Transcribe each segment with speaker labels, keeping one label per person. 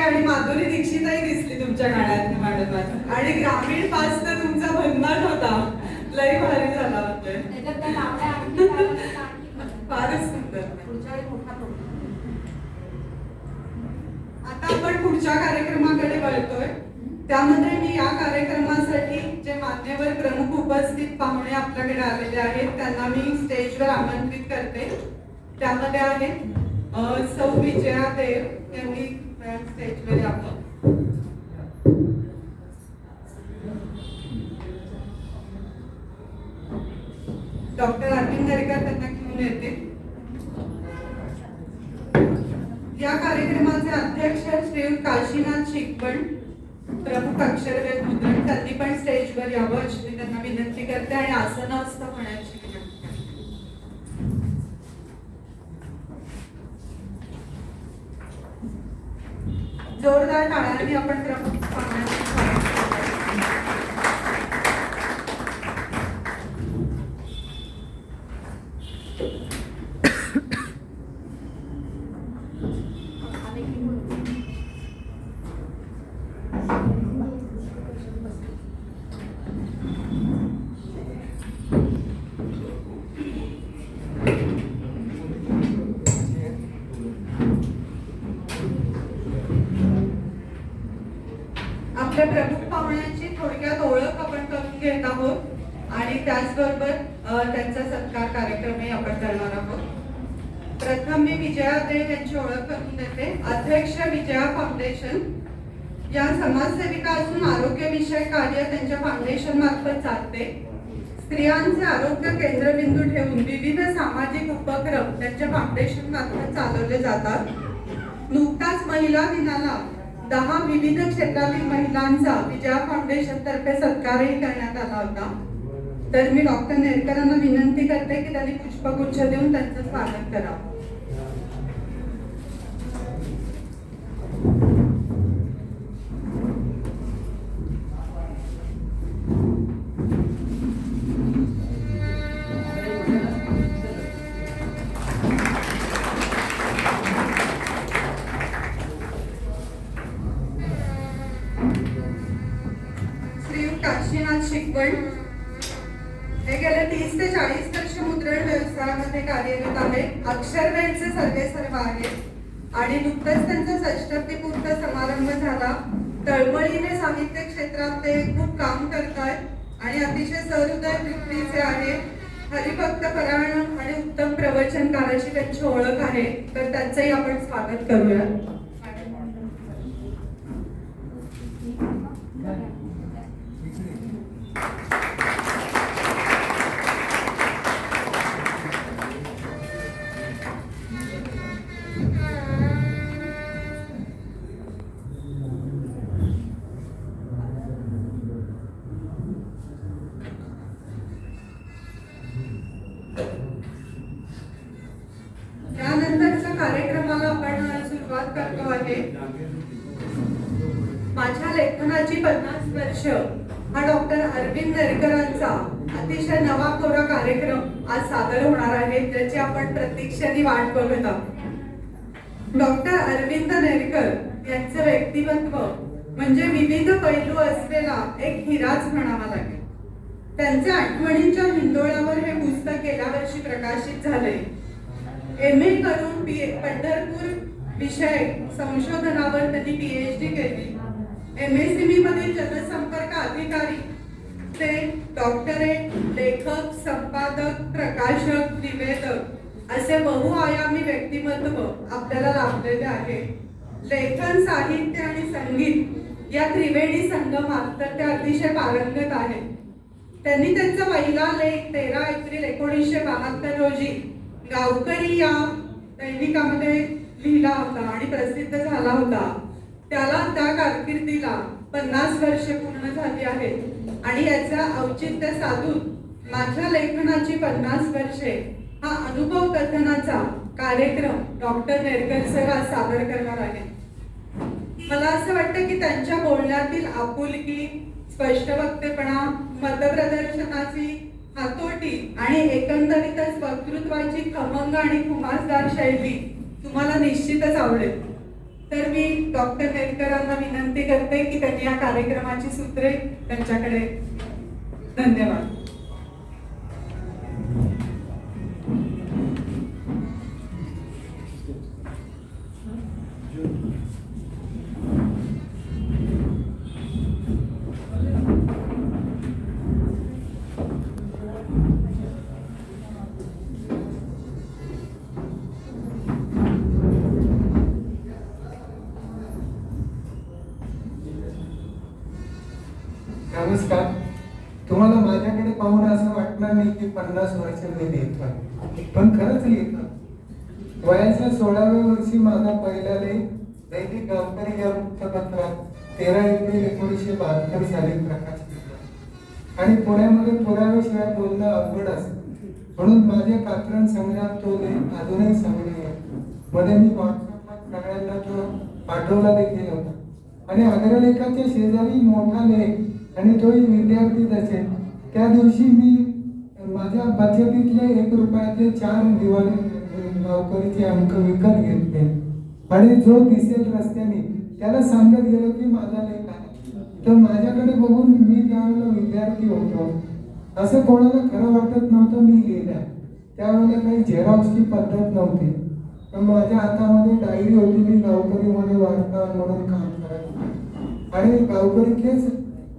Speaker 1: आणि माधुरी दीक्षितही दिसली तुमच्या गाण्यात मॅडम. आणि ग्रामीण पास तर तुमचा भन्नाट होता, लई भारी झाला होते. फारच सुंदर. आता आपण पुढच्या कार्यक्रमाकडे वळतोय. त्यामध्ये मी या कार्यक्रमासाठी जे मान्यवर प्रमुख उपस्थित पाहुणे आपल्याकडे आलेले आहेत त्यांना मी स्टेजवर आमंत्रित करते. त्यामध्ये आहेत सौ विजया देव यांनी स्टेजवर यावं. डॉक्टर अरविंद दरेकर त्यांना घेऊन येते. या कार्यक्रमाचे अध्यक्ष श्री काशीनाथ शिकवण, प्रमुख अक्षरवेध मुद्रण, त्यांनी पण स्टेजवर यावं अशी मी त्यांना विनंती करते आणि आसनस्थ होण्याची विनंती करते. जोरदार टाळ्यांनी आपण प्रमुख पाहुण्यांचे स्वागत करतो. आपल्या प्रमुख पाहुण्यांची थोडक्यात ओळख आपण करून घेत आहोत आणि त्याचबरोबर त्यांचा सत्कार कार्यक्रमही आपण करणार आहोत. प्रथम मी विजया देव यांची ओळख करून देते. अध्यक्ष विजया फाउंडेशन या समाजसेविका असून आरोग्यविषयक कार्य त्यांच्या फाउंडेशन मार्फत चालते. स्त्रियांचे आरोग्य केंद्रबिंदू ठेवून विविध सामाजिक उपक्रम त्यांच्या फाउंडेशन मार्फत चालवले जातात. नुकताच महिला दिनाला 10 विविध क्षेत्रातील महिलांचा विजया फाउंडेशन तर्फे सत्कारही करण्यात आला होता. तर मी डॉक्टर नेरकरांना विनंती करते की त्यांनी पुष्पगुच्छ देऊन त्यांचं स्वागत करावं. काशीनाथ शिकवण हे गेले 30 ते 40 वर्ष मुद्रण व्यवसायामध्ये कार्यरत आहेत. अक्षरवेधचे सर्वेसर्वा आहेत आणि नुकतंच त्यांचा षष्टपूर्त समारंभ झाला. तळमळीने साहित्य क्षेत्रात ते खूप काम करतात आणि अतिशय सहृदय वृत्तीचे आहेत. हरिभक्त परायण आणि उत्तम प्रवचनकाराची त्यांची ओळख आहे. तर त्यांचंही आपण स्वागत करूया. त्यानंतरच्या कार्यक्रमाला आपण सुरुवात करतो आहे. माझ्या लेखनाची 50 वर्ष हा डॉक्टर अरविंद नेरकरांचा अतिशय नवा कोरा कार्यक्रम आज सादर होणार आहे, ज्याची आपण प्रतीक्षेने वाट बघत आहोत. डॉक्टर अरविंद नेरकर यांचे व्यक्तिमत्व म्हणजे विविध पैलू असलेला एक हिराच म्हणावा लागेल. त्यांच्या आठवणींच्या हिंदोळ्यावर हे पुस्तक गेल्या वर्षी प्रकाशित झाले. MA करून पंढरपूर विषय संशोधनावर त्यांनी PhD केली. MSME मध्ये जनसंपर्क अधिकारी ते डॉक्टरेट, लेखक, संपादक, प्रकाशक, निवेदक असे बहुआयामी व्यक्तिमत्व आपल्याला लाभलेले आहे. लेखन, साहित्य आणि संगीत या त्रिवेणी संगमात तर ते अतिशय पारंगत आहेत. त्यांनी त्यांचा पहिला लेख 13 एप्रिल 1972 रोजी गावकरी या दैनिकामध्ये लिहिला होता आणि प्रसिद्ध झाला होता. त्या कारकिर्दीला 50 वर्षे पूर्ण झाली आहेत आणि याचा औचित्य साधून माझ्या लेखनाची 50 वर्षे हा अनुभव कथनाचा कार्यक्रम डॉक्टर नेरकर सर आज सादर करणार आहेत. मला असं वाटतं की त्यांच्या बोलण्यातील आपुलकी, स्पष्ट वक्तेपणा, मतप्रदर्शनाची हातोटी आणि एकंदरीतच वक्तृत्वाची खमंग आणि खुमासदार शैली तुम्हाला निश्चितच आवडेल. तर मी डॉक्टर नेरकरांना विनंती करते की त्यांनी या कार्यक्रमाची सूत्रे त्यांच्याकडे. धन्यवाद.
Speaker 2: नमस्कार. तुम्हाला माझ्याकडे पाहून असं वाटणार नाही की 50 वर्ष मी लिहितोय, पण खरंच लिहितो. वयाच्या 16व्या वर्षी माझा पहिला लेख दैनिक गावकरी या वृत्तपत्रात 13 एप्रिल 1972 साली प्रकाशित झाला. आणि पुण्यामध्ये पुराव्याशिवाय बोलणं अवघड असतं, म्हणून माझ्या कात्रण संग्रहात तो लेख अजूनही संग्रही आहे. मध्ये मी व्हॉट्सअपवर सगळ्यांना तो पाठवला देखील होता. आणि अग्रलेखाच्या शेजारी मोठा लेख आणि तोही विद्यार्थीच असेल. त्या दिवशी मी माझ्या बचतीतले 1 रुपयाचे 4 दिवाळी गावकरीचे अंक विकत घेतले आणि जो दिसेल रस्त्याने त्याला सांगत गेलो की माझा लेख आहे. तर माझ्याकडे बघून मी त्यावेळेला विद्यार्थी होतो, असं कोणाला खरं वाटत नव्हतं मी लिहिलं. त्यावेळेला काही झेरॉक्सची पद्धत नव्हती, पण माझ्या हातामध्ये डायरी होती. मी गावकरीमध्ये वार्ताहर म्हणून काम करायचो आणि गावकरीतलेच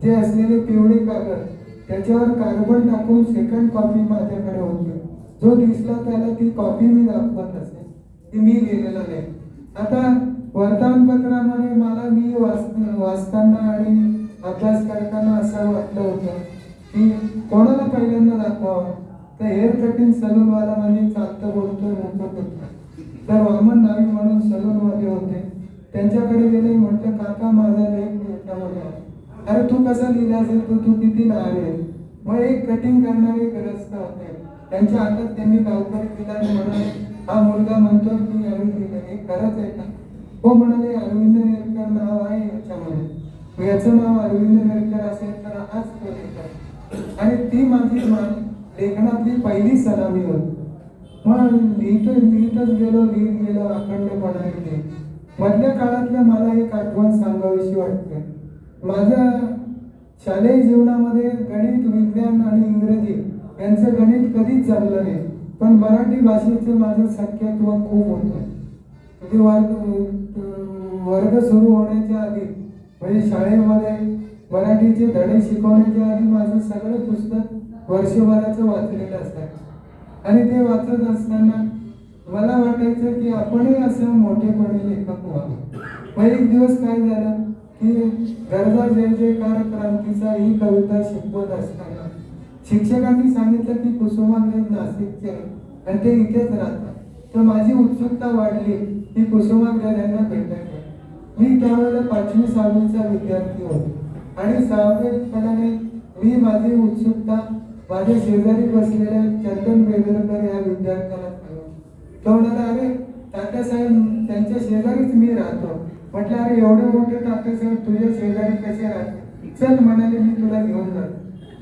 Speaker 2: जे असलेले पिवळे कागद त्याच्यावर कार्बन टाकून सेकंड कॉपी माझ्याकडे होती. जो दिसला त्याला ती कॉपी मी दाखवत असे की मी लिहिलेलं नाही. आता वर्तमानपत्रामध्ये मला मी वाचताना आणि अभ्यास करताना असं वाटलं होतं की कोणाला पहिल्यांदा दाखवावं. तर हेअर कटिंग सलूनवाला म्हणजे चालतं बोलतोय मोठं होतं. तर वामन नावी म्हणून सलूनमध्ये होते, त्यांच्याकडे गेले. म्हटलं काका माझा लेख याच्यामध्ये आहे. अरे तू कसा लिहिला असेल तर तू किती लहान आहे. मग एक कटिंग करणारे ग्रस्त होते, त्यांच्या हातात त्यांनी गावकरी दिला आणि म्हणाले हा मुलगा म्हणतो की नवीन लिहिलं, हे खरंच आहे का? हो म्हणाले, अरविंद नेरकर नाव आहे याच्यामध्ये, याचं नाव अरविंद नेरकर असेल तर हाच तो लेखक. आणि ती माझी लेखनातली पहिली सलामी होती. मग लिहितच गेलो अखंडपणाने. मधल्या काळातल्या मला एक आठवण सांगावीशी वाटते. माझ्या शालेय जीवनामध्ये गणित, विज्ञान आणि इंग्रजी यांचं गणित कधीच जमलं नाही, पण मराठी भाषेचं माझं सख्यत्व खूप होतं. वर्ग सुरू होण्याच्या आधी म्हणजे शाळेमध्ये मराठीचे धडे शिकवण्याच्या आधी माझं सगळं पुस्तक वर्षभराचं वाचलेलं असायचं. आणि ते वाचत असताना मला वाटायचं की आपणही असं मोठेपणी लेखक व्हावं. मग एक दिवस काय झालं की गरजा जय जयकार क्रांतीचा ही कविता शिकवत असताना शिक्षकांनी सांगितलं की कुसुमाग्रज नाशिकचे आणि ते इथेच राहतात. तर माझी उत्सुकता वाढली की कुसुमाग्रज यांना भेटायचं. मी त्यावेळेला 5वी 6वीचा विद्यार्थी होतो आणि 6वीपणाने मी माझी उत्सुकता माझ्या शेजारी बसलेल्या चंदन बेदरकर या विद्यार्थ्याला सांगितलं. तो म्हणाला अरे तात्यासाहेब त्यांच्या शेजारीच मी राहतो. म्हटलं अरे एवढे मोठे तात्यासाहेब तुझ्या शेजारी कसे राहते? चल म्हणाले मी तुला घेऊन जातो.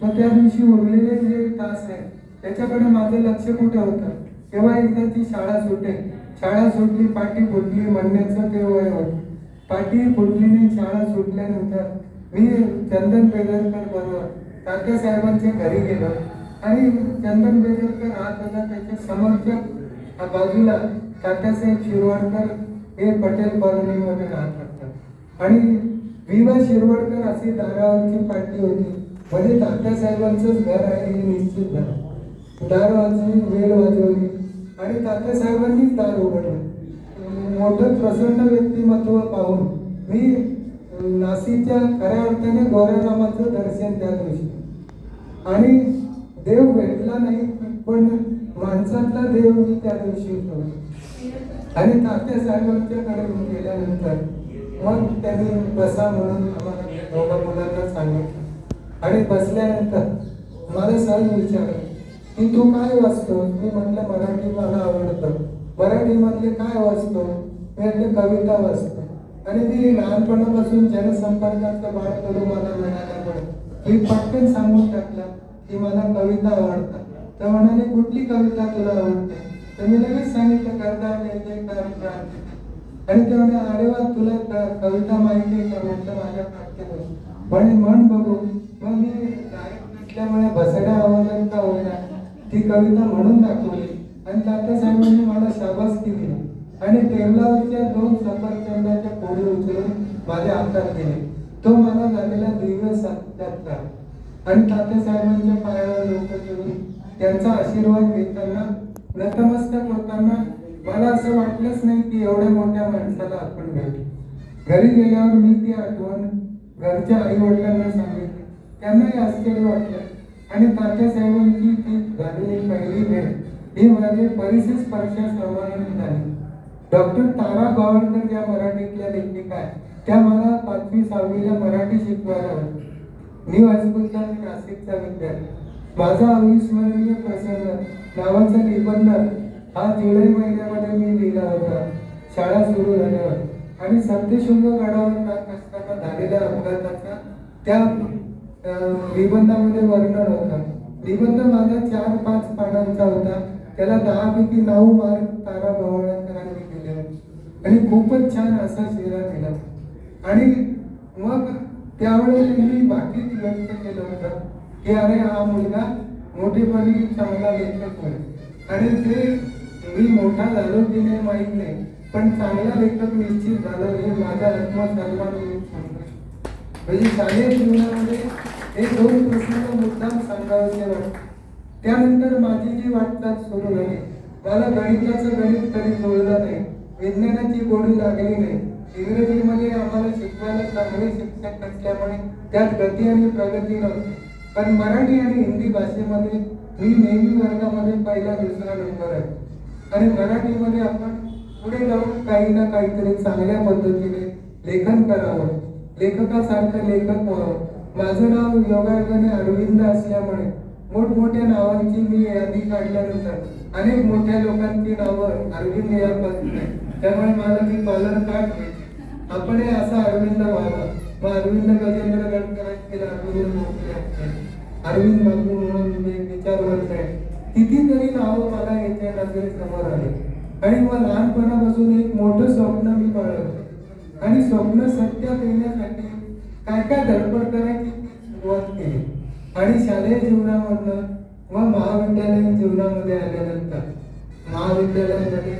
Speaker 2: मग त्या दिवशी उरलेले जे तास आहे त्याच्याकडे माझं लक्ष कुठे होतं. तेव्हा एकदा ती शाळा सुटली, पाठी फुटली म्हणण्याचं ते वय होतं. पाठी फुटलीने शाळा सुटल्यानंतर मी चंदन बेदरकर बरोबर तात्यासाहेबांच्या घरी गेलो आणि चंदन बेदरकर राहत होता. त्याच्या समोरच्या बाजूला तात्यासाहेब शिरवाडकर हे पटेल कॉलनीमध्ये राहत असतात आणि विवा शिरवाडकर अशी दारावरची पार्टी होती. म्हणजे तात्यासाहेबांचंच घर आहे हे निश्चित झालं. दार वाजवी, वेळ वाजवली आणि तात्यासाहेबांनीच दार उघडलं. मोठं प्रसन्न व्यक्तिमत्व पाहून मी नाशिकच्या खऱ्या अर्थाने गोऱ्यारामाचं दर्शन त्या दिवशी. आणि देव भेटला नाही पण माणसातला देव मी त्या दिवशी होतो. आणि तात्यासाहेबांच्याकडे गेल्यानंतर मग त्यांनी बसा म्हणून आम्हाला दोघा मुलांना सांगितलं आणि बसल्यानंतर मला सहज विचारलं की तू काय वाचतो? मी म्हटलं मराठी मला आवडतं. मराठीमधले काय वाचतो? मी म्हटलं कविता वाचतो. आणि मी लहानपणापासून जनसंपर्काचं बाळ करून मला मिळाल्यामुळे मी पटकन सांगून टाकलं की मला कविता आवडतात. तर म्हणाले कुठली कविता तुला आवडते? तर मी लगेच सांगितलं गरजा जय जयकार क्रांती. आणि ते म्हणे अरे वा तुला कविता माहिती आहे का म्हटलं माझ्या पाठ्य म्हणे म्हण बघू. मग मी गायक नसल्यामुळे बसड्या आवाजात का होईना ती कविता म्हणून दाखवली आणि तात्यासाहेबांनी मला शाबासकी दिली आणि टेबलावरच्या 2 सफरचंदाच्या पोळी उचलून माझ्या हातात दिले. तो मला झालेला दिव्य साक्षात्कार आणि तात्यासाहेबांच्या पायावर डोकं ठेवून त्यांचा आशीर्वाद घेताना नतमस्तक होताना मला असं वाटलंच नाही की एवढ्या मोठ्या माणसाला आपण भेटू. घरी गेल्यावर मी ती आठवण घरच्या आई वडिलांना सांगितली. त्यांनाही आश्चर्य वाटलं आणि तात्यासाहेबांची ती झालेली पहिली भेट ही माझे परिसर स्पर्शासमाधानी झाली. डॉक्टर तारा गवाणकर ज्या मराठीतल्या लेखिका आहेत त्या मला 5वी 6वीला मराठी शिकवायला होत्या. न्यू हायस्कूलचा मी नाशिकचा विद्यार्थी. माझा अविस्मरणीय प्रसंग नावाचा निबंध हा जुलै महिन्यामध्ये मी लिहिला होता शाळा सुरू झाल्यावर आणि सत्यशृंग गडावर जात असताना झालेल्या अपघाताचा त्या निबंधामध्ये वर्णन होतं. निबंध माझा 4-5 पानांचा होता. त्याला 10 पैकी 9 मार्क तारा गवाणकरांनी दिले आणि खूपच छान असा शिरा दिला. आणि मग त्यावेळेस मी बाकीच व्यक्त केलं होतं की अरे हा मुलगा मोठेपणी चांगला लेखक होईल आणि ते मी मोठा झालो की नाही माहीत नाही पण चांगला लेखक निश्चित झालो हे माझा आत्मसन्मान म्हणून सांगतो. म्हणजे शालेय जीवनामध्ये हे 2 प्रसंग मुद्दाम सांगावेसे वाटते. त्यानंतर माझी जी वाटचाल सुरू झाली. मला गणिताचं गणित कधी जुळलं नाही, विज्ञानाची गोडी लागली नाही. इंग्रजीमध्ये आम्हाला शिकवायला चांगले शिक्षक नसल्यामुळे त्यात गती आणि प्रगती नव्हती. पण मराठी आणि हिंदी भाषेमध्ये मी नेहमी वर्गामध्ये पहिला 2रा नंबर आहे आणि मराठीमध्ये आपण पुढे जाऊन काही ना काहीतरी चांगल्या पद्धतीने लेखन करावं, लेखकासारखं लेखक व्हावं. माझं नाव योगायोगाने अरविंद असल्यामुळे मोठमोठ्या नावांची मी यादी काढल्यानंतर अनेक मोठ्या लोकांची नावं अरविंद यापासून आहे. त्यामुळे मला ती कॉलर काढ आपण असा अरविंद व्हावा. मग अरविंद गजेंद्र गडकरांचे अरविंद मोठे अरविंद बाबू म्हणून मी विचारवंत आहे. कितीतरी नावं मला याच्या नजरे समोर आले आणि मग लहानपणापासून एक मोठं स्वप्न मी बाळगलं आणि स्वप्न सत्यात येण्यासाठी काय काय धडपड करायची सुरुवात केली. आणि शालेय जीवनामधनं व महाविद्यालयीन जीवनामध्ये आल्यानंतर महाविद्यालयामध्ये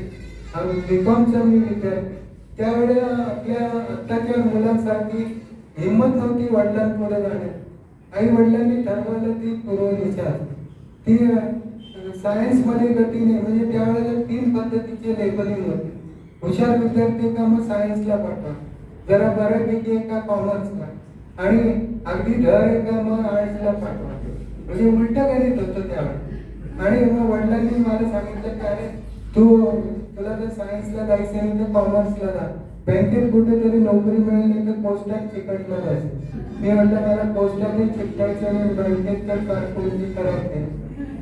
Speaker 2: बीकॉमचा मी विद्यार्थी. त्यावेळेला आपल्या आत्ताच्या मुलांसाठी हिंमत नव्हती वडिलांपुढे जाण्याची. आई वडिलांनी ठरवलं ती पूर्व दिशा ती सायन्समध्ये गती नाही. म्हणजे त्यावेळेला 3 पद्धतीचे लेबलिंग होते. हुशार विद्यार्थी का मग सायन्सला पाठवा, जरा बऱ्यापैकी एका कॉमर्सला आणि अगदी ढ एका मग आर्ट्सला पाठवा. म्हणजे उलट गणित होतं त्यावेळेस. आणि मग वडिलांनी मला सांगितलं की अरे तुला जर सायन्सला जायचं नाही तर कॉमर्सला जा, बँकेत कुठेतरी नोकरी मिळेल नाही तर पोस्टात चिकटला जायचं. मी म्हटलं मला पोस्टातही चिकटायचं आणि बँकेत तर कारकुनी करायचं.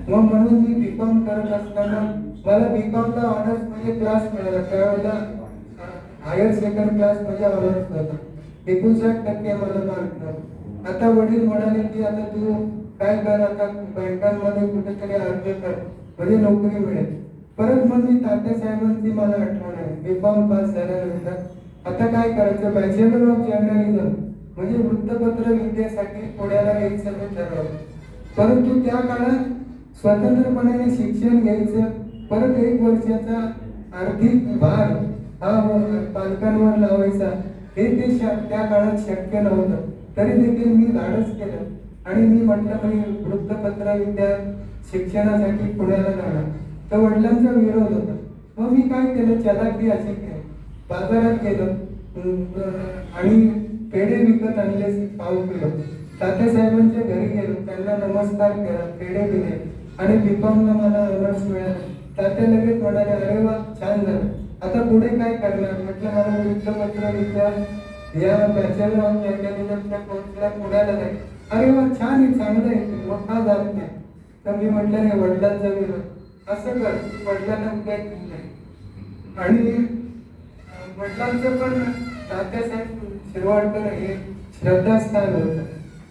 Speaker 2: मग म्हणून मी बीकॉम करत असताना मला बीकॉमला ऑनर्स म्हणजे क्लास मिळाला. त्यावेळेला हायर सेकंड क्लास म्हणजे ऑनर्स होता. 59% मला मार्क नव्हते. आता वडील म्हणाले की आता तू काय कर, आता बँकांमध्ये कुठेतरी अर्ज कर म्हणजे नोकरी मिळेल. परत मग मी तात्यासाहेबांची मला आठवण आहे. बीकॉम पास झाल्यानंतर आता काय करायचं, बॅचलर ऑफ जर्नलिझम म्हणजे वृत्तपत्र विद्यासाठी पुण्याला यायचं मी ठरवलं. परंतु त्या काळात स्वतंत्रपणे शिक्षण घ्यायचं, परत 1 वर्षाचा आर्थिक भार हा पालकांवर लावायचा हे त्या काळात शक्य नव्हतं. तरी देखील मी धाडस केलं आणि मी म्हटलं मी वृत्तपत्र विद्या शिक्षणासाठी पुण्याला जाणार. तर वडिलांचा विरोध होता. मग मी काय केलं, चलाखी अशी केली, बाजारात गेलो आणि पेढे विकत आणले 1/2 किलो. तात्यासाहेबांच्या घरी गेलो, त्यांना नमस्कार केला, पेढे दिले आणि बीकॉमला मला ऑनर्स मिळाला. तात्या लगेच म्हणाले अरे वा छान झालं, आता पुढे काय करणार. म्हटलं मला वृत्तपत्र विद्या या बॅचलर ऑफ जर्नलिझमच्या कोर्सला पुण्याला जाईल. अरे वा छान आहे, चांगलं आहे, मग का जात नाही. तर मी म्हटलं नाही, वडिलांचा विरोध, असं कर वडिलांना काय केलं. आणि वडिलांचं पण तात्यासाहेब शिरवाडकर हे श्रद्धास्थान होतं.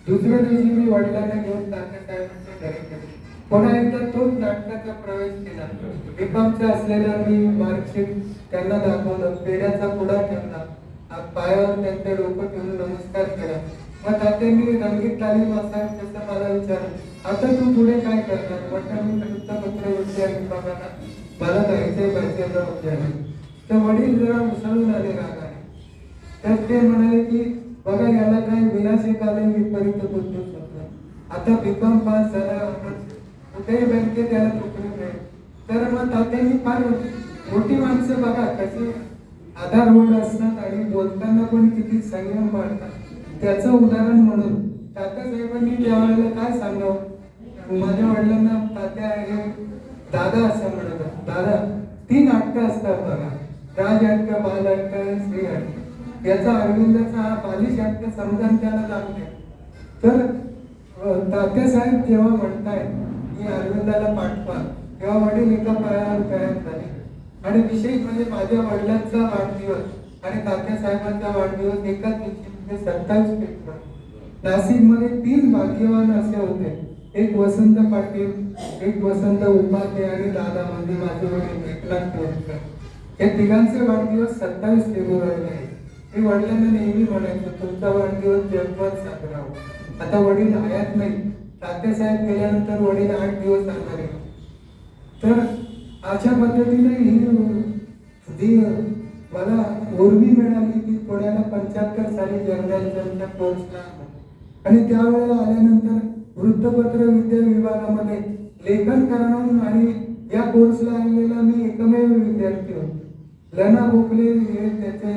Speaker 2: दुसऱ्या दिवशी मी वडिलांना घेऊन तात्यासाहेबांच्या घरी गेलो. पुन्हा एकदा तोच नाटकाचा प्रवेश केला. बीकॉमचं असलेलं मी मार्कशीट त्यांना दाखवलं, पेढ्याचा पुडा ठेवला, पायावर त्यांचे डोकं ठेवून नमस्कार केला. मग तात्यांनी रंगीत तालीम असावी तसं मला विचारलं, आता तू पुढे काय करणार? म्हटलं मी वृत्तपत्र विभागाला मला जायचंय बॅचलर ऑफ जर्नलिझम. तर वडील जरा उसळून आले रागाने. तर ते म्हणाले की बघा याला काही विनाशिक आले विपरीत बुद्धी शकतो. आता बीकॉम पास झाला, कुठेही बँकेत त्याला नोकरी मिळेल. तर मग तात्यांनी फार मोठी माणसं बघा कशी आधारवड असतात आणि बोलताना पण किती संयम पाळतात. त्याचं उदाहरण म्हणून तात्यासाहेबांनी त्यावेळेला काय सांगावं, माझ्या वडिलांना तात्या हे दादा असं म्हणतात. दादा 3 नाटकं असतात बघा, राजनाटक, बालनाटक आणि स्त्रीनाटक. याचा अरविंदाचा हा बालिश नाटक समजा त्याला लागले. तर तात्यासाहेब जेव्हा म्हणताय की अरविंदाला पाठवा, तेव्हा वडील एका पायावर तयार झाले. आणि विशेष म्हणजे माझ्या वडिलांचा वाढदिवस आणि तात्यासाहेबांचा वाढदिवस एकाच दिवशी, 27 फेब्रुवारी. नाशिकमध्ये 3 भाग्यवान असे होते, एक वसंत पाटील, एक वसंत उपाध्ये आणि दादा म्हणजे माझे वडील एकनाथ कोळकर. या तिघांचे वाढदिवस 27 फेब्रुवारी आहे. मी वडिलांना नेहमी म्हणायचो तुमचा वाढदिवस जगभर साजरा हो. आता वडील हयात नाही, तात्यासाहेब गेल्यानंतर वडील 8 दिवस आजारी. तर अशा पद्धतीने ही मला उर्मी मिळाली की पुण्याला 75 साली जर्नलिझमच्या कोर्सला आणि त्यावेळेला आल्यानंतर वृत्तपत्र विभागामध्ये लेखन करणं आणि या कोर्सला आलेला मी एकमेव विद्यार्थी होतो. लना गोखले हे त्याचे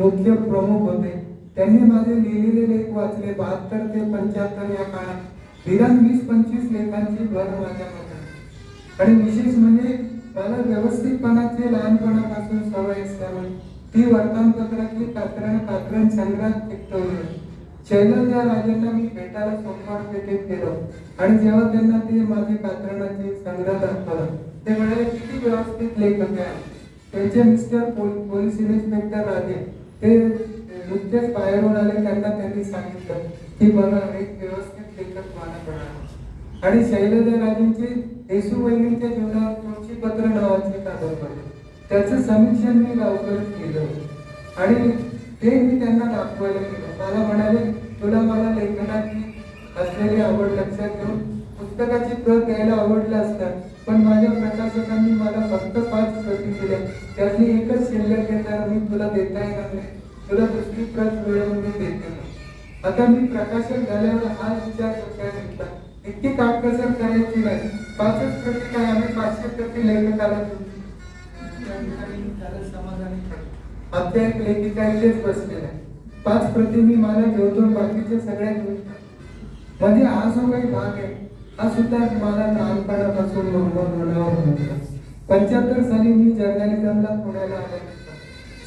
Speaker 2: मुख्य प्रमुख होते. त्यांनी माझे लिहिलेले लेख वाचले. 72 ते 75 या काळात निदान 20-25 लेखांची भर माझ्यामध्ये. आणि विशेष म्हणजे मला व्यवस्थितपणाचे लहानपणापासून सवय असल्यामुळे ती वर्तमानपत्रातली कात्रण संग्रहात टिकवली. शैलजा राजांना मी भेटायला सोमवार पेठेत गेलो आणि जेव्हा त्यांना ते माझे कात्रणाचे संग्रह दाखवला ते म्हणाले किती व्यवस्थित लेखक आहे. त्यांचे मिस्टर पोलीस इन्स्पेक्टर राजे ते नुकतेच बाहेरून आले, त्यांना त्यांनी सांगितलं की बघा एक व्यवस्थित लेखक मला मिळाला. आणि शैलजा राजेंची येशूवहिनीच्या जीवनावर तुळशीपत्र नावाची कादंबरी, त्याचं समीक्षण मी गावकरीत केलं आणि ते मी त्यांना दाखवायला गेलो. मला म्हणाले तुला मला लेखनाची असलेली आवड लक्षात घेऊन पुस्तकाची प्रत द्यायला आवडलं असतं, पण माझ्या प्रकाशकांनी मला फक्त 5 प्रती दिल्या, त्यातली एकच शिल्लक आहे, तर मी तुला देता येणार नाही, तुला दुसरी प्रत मिळवून मी देते. आता मी प्रकाशक झाल्यावर हा विचार डोक्यात घेतला, इतकी काटकसर करायची नाही, 5च प्रती काय आम्ही 500 प्रती लेखकाला देऊ. समाधानी आमच्या एक लेखिका इथेच बसलेला आहे. 5 प्रती मी मला घेतो, बाकीचे सगळ्या घेऊन म्हणजे हा जो काही भाग आहे हा सुद्धा मला लहानपणापासून होता. 75 साली मी जर्नलिझमला पुण्याला आले.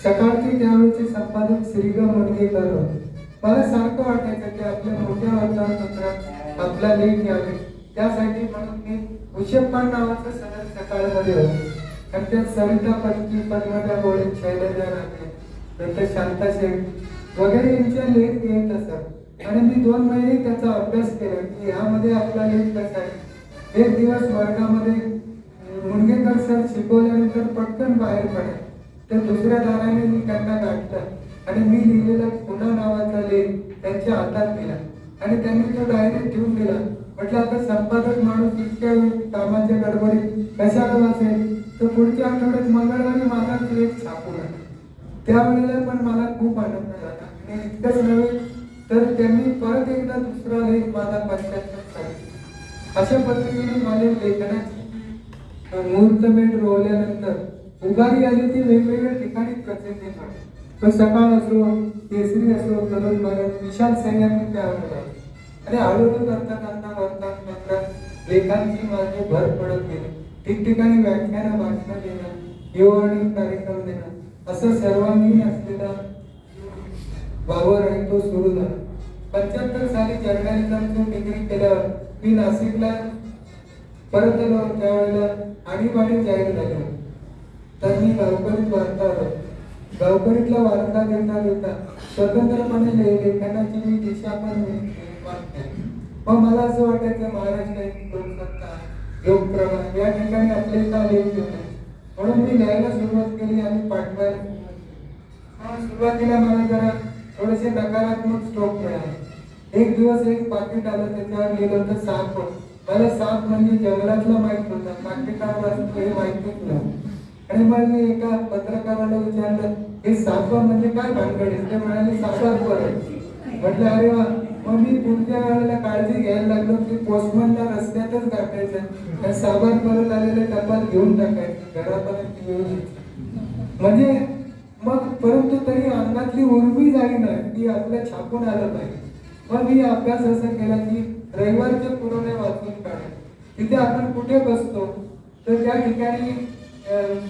Speaker 2: सकाळचे त्यावेळेचे संपादक श्रीगम मुनगेकर होते. मला सारखं वाटायचं की आपल्या मोठ्या वर्तमानपत्रात आपला लेख यावे, त्यासाठी म्हणून मी उशेप्पान नावाचं सदर सकाळमध्ये होते. आणि त्यात सविता पत्की, पद्मजा गोळे, शैलजा राजे, नंतर शांता शेठ वगैरे यांच्या लेख येत असत. आणि मी 2 महिने त्याचा अभ्यास केला की यामध्ये आपला लेख कसा आहे. एक दिवस वर्गामध्ये मुनगेकर सर शिकवल्यानंतर पटकन बाहेर पडले, तर दुसऱ्या दाराने मी त्यांना गाठलं आणि मी लिहिलेला पुन्हा नावाचा लेख त्यांच्या हातात दिला आणि त्यांनी तो डायरेक्ट ठेवून दिला. म्हटलं आता संपादक माणूस इतक्या कामाच्या गडबडीत कशाला वाचेल, तर पुढच्या आठवड्यात मंगळवारी माझा लेख छापू लागला. त्यावेळेला पण मला खूप आनंद झाला. आणि इतकंच नव्हे तर त्यांनी परत एकदा दुसरा लेख माझा 75 साली. अशा पद्धतीने माझ्या लेखनाची मुहूर्तमेढ रोवल्यानंतर उभारी आली ती वेगवेगळ्या ठिकाणी प्रसिद्धी मिळाली. तो सकाळ असो, केसरी असो, तरुण भारत, विशाल सैन्याने त्यावर आणि हळूहळू करता वर्तमानपत्रात लेखांची माझी भर पडत गेली. ठिकठिकाणी व्याख्यानं, भाषणं देणं, युवाणी कार्यक्रम देणं असं सर्वांगीण असलेला वावर आहे तो सुरू झाला. 75 साली जर्नलिझमची डिग्री केल्यावर मी नाशिकला परत आलो. त्यावेळेला आणीबाणी जाहीर झाली, तर मी गावकरीत वार्ताहर होतो. गावकरीतला वार्ता देता स्वतंत्रपणे लेखनाची मी दिशा पण निर्माण केली. मग मला असं वाटायचं महाराष्ट्राची लोकसत्ता लोकप्रवाह या ठिकाणी आपले का लेख होते. म्हणून मी लिहायला सुरुवात केली आणि पाठवायला सुरुवातीला मला जरा थोडेसे नकारात्मक स्ट्रोक मिळाले. एक दिवस एक पाकिट आलं, त्याच्यावर लिहिलं होतं साप. मला साप म्हणजे जंगलातला माहित होता, पाकिटावर हे माहितीच नव्हतं. आणि मग मी एका पत्रकाराला विचारलं, हे साप म्हणजे काय भानगड आहे? ते म्हणाले सापात परत. म्हटलं अरे वा. मग मी पुढच्या वेळेला काळजी घ्यायला लागलो की पोस्टमनला रस्त्यातच गाठायचं आणि सापात परत आलेले टपाल घेऊन टाकायचं, घरापर्यंत येऊन. म्हणजे मग परंतु तरी अंगातली उर्मी जाई नाही, ती आपल्या छापून आलं पाहिजे. मग मी अभ्यास असा केला की रविवारचे पुरवणे वाचून काढा. तिथे आपण कुठे बसतो तर त्या ठिकाणी